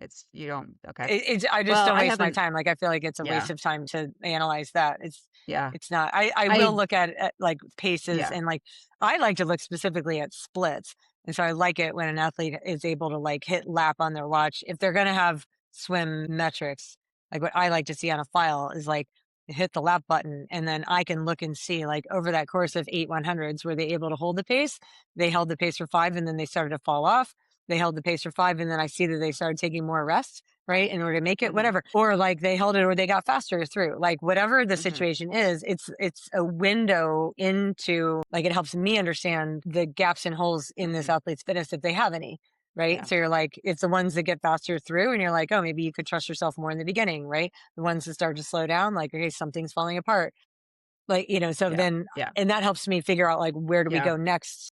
It's you don't okay. I just Well, don't I waste my haven't. time. Like I feel like it's a Yeah, waste of time to analyze that. yeah. It's not. I I will look at like paces yeah. and like I like to look specifically at splits. And so I like it when an athlete is able to like hit lap on their watch. If they're gonna have swim metrics, like what I like to see on a file is like hit the lap button and then I can look and see like over that course of 8 100s, were they able to hold the pace? They held the pace for 5 and then they started to fall off. They held the pace for 5 and then I see that they started taking more rest, right? In order to make it, Hmm. whatever. Or like they held it or they got faster through. Like whatever the Hmm. situation is, it's a window into like it helps me understand the gaps and holes in this Hmm. athlete's fitness if they have any. Right. Yeah, So you're like, it's the ones that get faster through, and you're like, oh, maybe you could trust yourself more in the beginning, right? The ones that start to slow down, like, okay, something's falling apart. Like, so yeah, then, yeah, and that helps me figure out like, where do we yeah. go next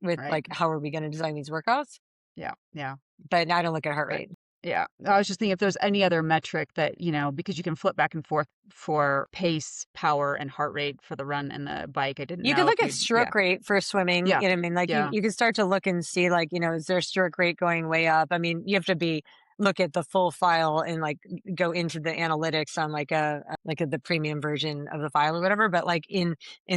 with Right. like, how are we going to design these workouts? Yeah, yeah. But I don't look at heart But rate. yeah, I was just thinking if there's any other metric that, because you can flip back and forth for pace, power, and heart rate for the run and the bike. I didn't You could know if look at you, yeah, stroke rate for swimming, yeah, you know what I mean? Like yeah, you can start to look and see like, is there stroke rate going way up? I mean, you have to look at the full file and like go into the analytics on like the premium version of the file or whatever. But like in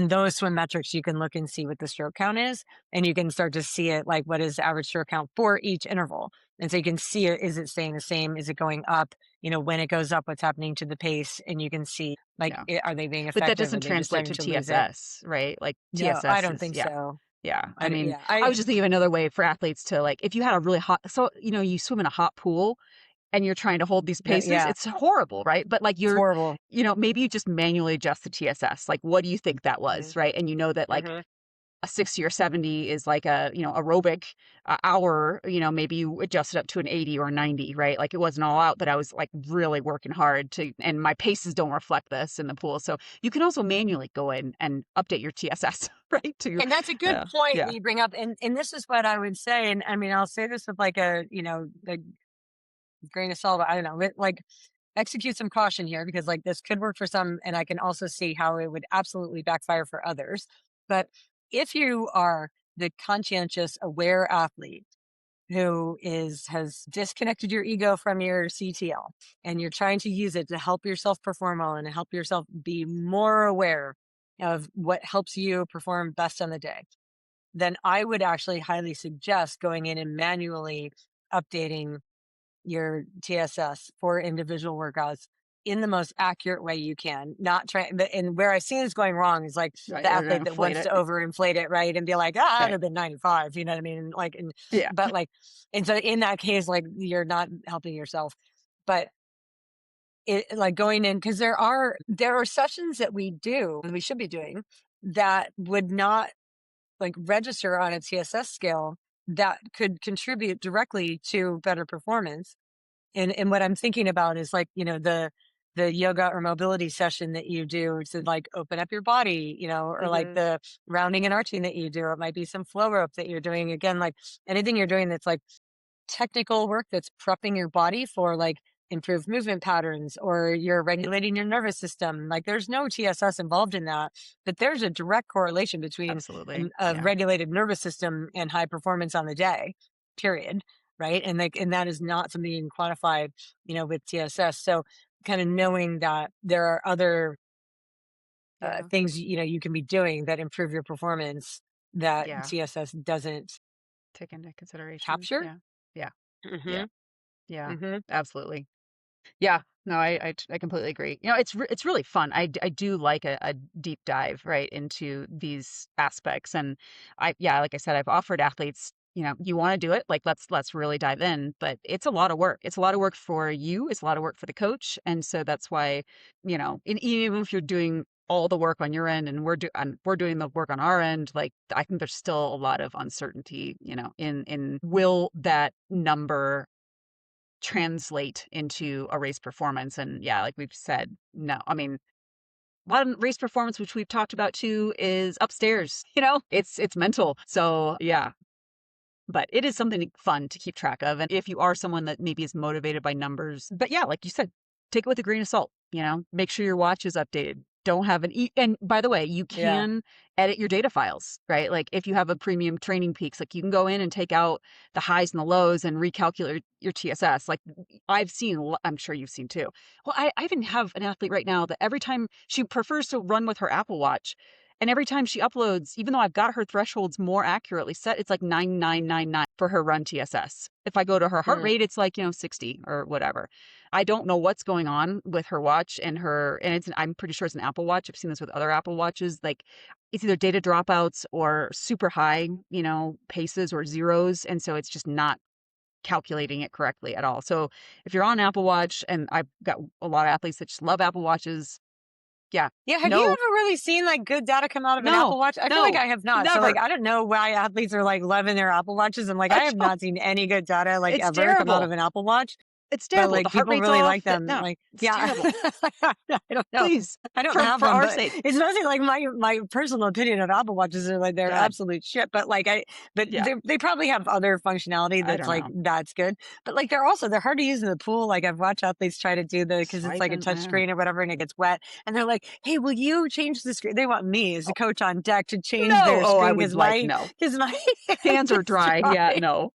those swim metrics, you can look and see what the stroke count is, and you can start to see it like what is the average stroke count for each interval. And so you can see it, is it staying the same? Is it going up? When it goes up, what's happening to the pace? And you can see like, yeah. are they being But that effective? Are doesn't they just translate starting to to lose it? TSS, right? Like No, I TSS don't is, think yeah, so. yeah. I mean, Yeah, I was just thinking of another way for athletes to like, if you had a really hot, so, you swim in a hot pool and you're trying to hold these paces, yeah, it's horrible, right? But like it's horrible. maybe you just manually adjust the TSS. Like, what do you think that Mhm, was, right? And you know that like mhm. a 60 or 70 is like a, aerobic hour, maybe you adjust it up to an 80 or 90, right? Like it wasn't all out, but I was like really working hard and my paces don't reflect this in the pool. So you can also manually go in and update your TSS, right? To, And that's a good point that yeah, you bring up. And this is what I would say. And I mean, I'll say this with like a grain of salt. I don't know, like execute some caution here because like this could work for some, and I can also see how it would absolutely backfire for others. But if you are the conscientious, aware athlete who has disconnected your ego from your CTL, and you're trying to use it to help yourself perform well and help yourself be more aware of what helps you perform best on the day, then I would actually highly suggest going in and manually updating your TSS for individual workouts in the most accurate way you can. Not trying, and where I've seen this going wrong is like Right. the They're gonna athlete that inflate wants it. to overinflate it, right? And be like, ah, I'd Right. have been 95, you know what I mean? Like, Yeah. but like, and so in that case, like you're not helping yourself. But it like going in, because there are sessions that we do and we should be doing that would not like register on a TSS scale that could contribute directly to better performance. And what I'm thinking about is like, the yoga or mobility session that you do to like open up your body, or like Hmm. the rounding and arching that you do. It might be some flow rope that you're doing. Again, like anything you're doing that's like technical work that's prepping your body for like improved movement patterns, or you're regulating your nervous system. Like there's no TSS involved in that, but there's a direct correlation between Absolutely. a Yeah. regulated nervous system and high performance on the day, period. Right. And that is not something you can quantify, with TSS. So kind of knowing that there are other Yeah. things, you can be doing that improve your performance that Yeah. TSS doesn't Take into consideration. capture. Yeah. Yeah. Yeah. Hmm. Yeah. Hmm. Absolutely. Yeah, no, I completely agree. It's really fun. I do like a deep dive right into these aspects, and yeah, like I said, I've offered athletes, you want to do it, like let's really dive in, but it's a lot of work. It's a lot of work for you. It's a lot of work for the coach, and so that's why, and even if you're doing all the work on your end and we're doing the work on our end, like I think there's still a lot of uncertainty, in will that number translate into a race performance. And yeah, like we've said, no. I mean, a lot of race performance, which we've talked about too, is upstairs. It's mental. So yeah, but it is something fun to keep track of. And if you are someone that maybe is motivated by numbers, but yeah, like you said, take it with a grain of salt, make sure your watch is updated. Don't have and by the way, you Yeah. can edit your data files, right? Like if you have a premium training peaks, like you can go in and take out the highs and the lows and recalculate your TSS. Like I've seen, I'm sure you've seen too. Well, I even have an athlete right now that every time she prefers to run with her Apple Watch, and every time she uploads, even though I've got her thresholds more accurately set, it's like 9999 for her run TSS. If I go to her heart Mm. rate, it's like, 60 or whatever. I don't know what's going on with her watch and I'm pretty sure it's an Apple Watch. I've seen this with other Apple Watches. Like it's either data dropouts or super high, paces or zeros. And so it's just not calculating it correctly at all. So if you're on Apple Watch, and I've got a lot of athletes that just love Apple Watches, yeah, Yeah, have you no, ever really seen, like, good data come out of an no, Apple Watch? I feel like no, I have not. So, like, never. I don't know why athletes are, like, loving their Apple Watches. I'm like, I I have don't. not seen any good data, like, It's ever come out terrible. of an Apple Watch, It's but, terrible. The like, heart people rate's really like off. them. No, Like, it's yeah, terrible. I don't know. Please, I don't for have for them, our but sake. it's mostly like my personal opinion of Apple Watches are like they're God, absolute shit. But like but yeah, they probably have other functionality I that's don't like know. that's good. But like they're hard to use in the pool. Like I've watched athletes try to do because it's like a Swiping, touch screen or whatever, and it gets wet. And they're like, "Hey, will you change the screen?" They want me as a oh, coach on deck to change no. their Oh, I screen would like no. because my hand Hands are is dry. Yeah, dry. no.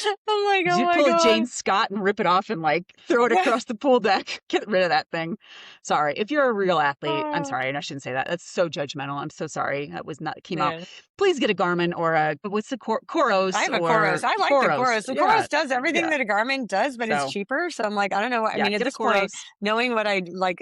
I'm like, oh You my pull a god, Jane Scott and rip it off and like throw it yeah. across the pool deck. Get rid of that thing. Sorry. If you're a real athlete, I'm Oh sorry, and I shouldn't say that. That's so judgmental. I'm so sorry. That was not came out. man. Please get a Garmin or a what's the I Coros have a Koros. or I like the Coros. Koros. The Yeah, Koros does everything yeah. that a Garmin does, but it's So cheaper. So I'm like, I don't know. I yeah, mean, at get a this point, Coros. knowing what I like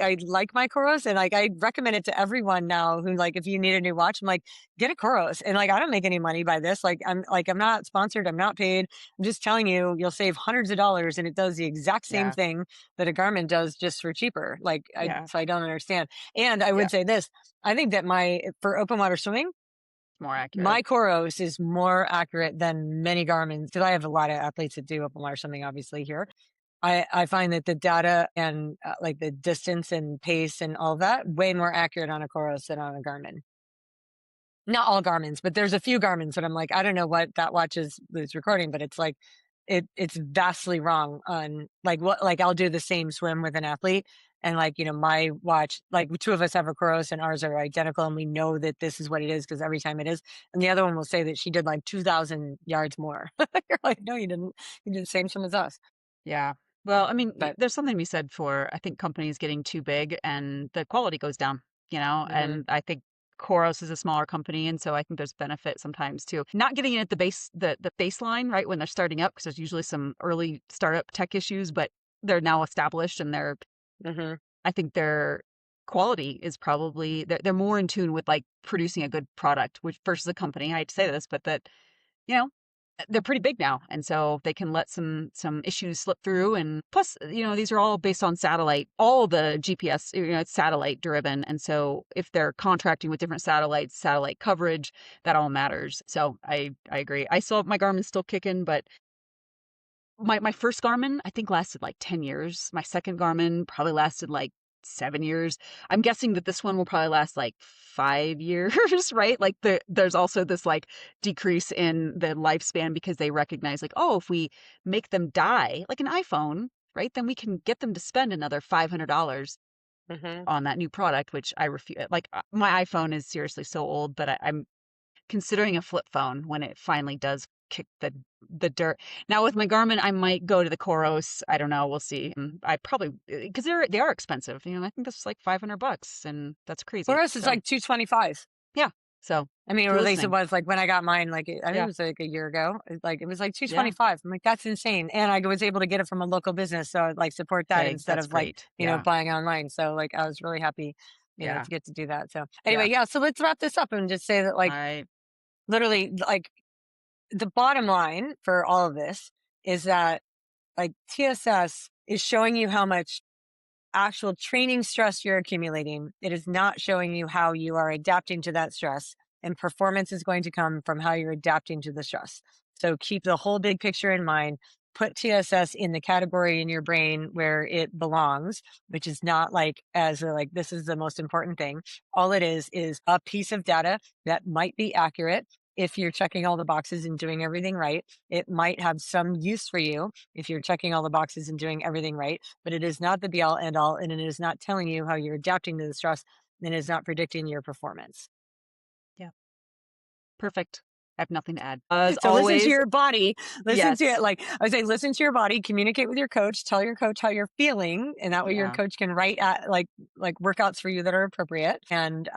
my Koros, and like I recommend it to everyone now who like if you need a new watch, I'm like, get a Koros. And like I don't make any money by this. I'm not sponsored. I'm not paid. I'm just telling you, you'll save hundreds of dollars, and it does the exact same Yeah, thing that a Garmin does just for cheaper. yeah, So I don't understand. And I yeah. would say this: I think that for open water swimming, More accurate. my Koros is more accurate than many Garmin's because I have a lot of athletes that do open water swimming, obviously here. I find that the data and like the distance and pace and all that way more accurate on a Koros than on a Garmin. Not all Garmin's, but there's a few Garmin's that I'm like, I don't know what that watch is recording, but it's like it's vastly wrong on like what like I'll do the same swim with an athlete And like, my watch, like two of us have a Coros and ours are identical, and we know that this is what it is because every time it is. And the other one will say that she did like 2,000 yards more. You're like, no, you didn't. You did the same swim as us. Yeah. Well, I mean, But there's something to be said for, I think, companies getting too big and the quality goes down, you know? hmm And I think Koros is a smaller company, and so I think there's benefit sometimes too. Not getting it at the the baseline, right, when they're starting up, because there's usually some early startup tech issues, but they're now established and hmm I think their quality is probably they're more in tune with like producing a good product, which versus a company. I hate to say this, but that, you know, they're pretty big now, and so they can let some issues slip through. And plus, these are all based on satellite. All the GPS, it's satellite driven, and so if they're contracting with different satellites, satellite coverage, that all matters. So I agree. I still my Garmin's still kicking, but my first Garmin, I think, lasted like 10 years. My second Garmin probably lasted like 7 years. I'm guessing that this one will probably last like 5 years, right? Like there's also this like decrease in the lifespan because they recognize like, oh, if we make them die, like an iPhone, right? Then we can get them to spend another $500 hmm on that new product, which I refuse. Like my iPhone is seriously so old, but I'm considering a flip phone when it finally does kick the dirt. Now with my Garmin, I might go to the Coros. I don't know. We'll see. I probably because they are expensive. I think this is like $500, and that's For crazy. us, it's So like 225. yeah. So I mean, if or you're at least it listening, was like when I got mine, like I think it yeah, was like a year ago. Like it was like yeah, 225. I'm like, that's insane. And I was able to get it from a local business. So I'd like support that okay, instead that's of like, great. Yeah, buying online. So like I was really happy, yeah, to get to do that. So yeah. anyway, yeah. So let's wrap this up and just say that All like right. literally like the bottom line for all of this is that like TSS is showing you how much actual training stress you're accumulating. It is not showing you how you are adapting to that stress. And performance is going to come from how you're adapting to the stress. So keep the whole big picture in mind. Put TSS in the category in your brain where it belongs, which is not like as a, like this is the most important thing. All it is a piece of data that might be accurate if you're checking all the boxes and doing everything right. It might have some use for you if you're checking all the boxes and doing everything right, but it is not the be all end all, and it is not telling you how you're adapting to the stress, and it is not predicting your performance. Yeah, perfect. I have nothing to add. As So listen to always, your body, listen to it. yes, Like I would say, listen to your body, communicate with your coach, tell your coach how you're feeling, and that way your yeah. coach can write at like workouts for you that are appropriate, and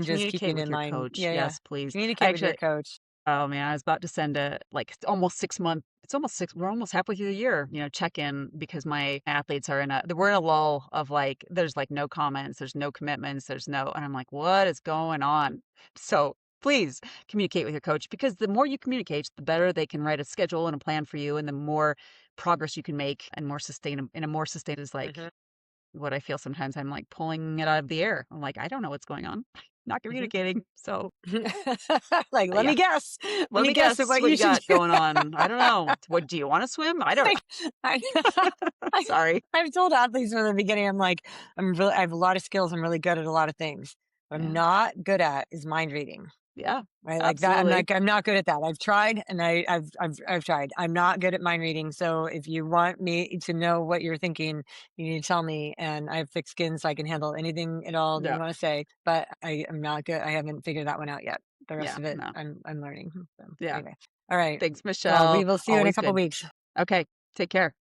just Communicate keeping with in your mind, coach. yeah, yeah, Yes, please. I communicate with your actually coach. Oh man, I was about to send a like almost 6 month. It's almost six. We're almost halfway through the year. Check in because my athletes are we're in a lull of like there's like no comments, there's no commitments, there's no, and I'm like, what is going on? So please communicate with your coach because the more you communicate, the better they can write a schedule and a plan for you, and the more progress you can make and more sustainable in a more sustainable is like hmm what I feel sometimes. I'm like pulling it out of the air. I'm like, I don't know what's going on. Not hmm communicating. So like, let yeah. me guess. Let Let me me guess at guess what what you you should got do. going on. I don't know. What do you want to swim? I don't I, I, I, Sorry. I've told athletes from the beginning, I'm like, I have a lot of skills. I'm really good at a lot of things. What I'm Yeah. not good at is mind reading. Yeah. Right, like that. Absolutely. I'm not good at that. I've tried, and I've tried. I'm not good at mind reading. So if you want me to know what you're thinking, you need to tell me. And I have thick skin, so I can handle anything at all that you Yeah. want to say. But I am not good. I haven't figured that one out yet. The rest Yeah. of it, No. I'm learning. So Yeah. anyway, all right. Thanks, Well, we Michelle. will see you in a Always couple good. weeks. Okay. Take care.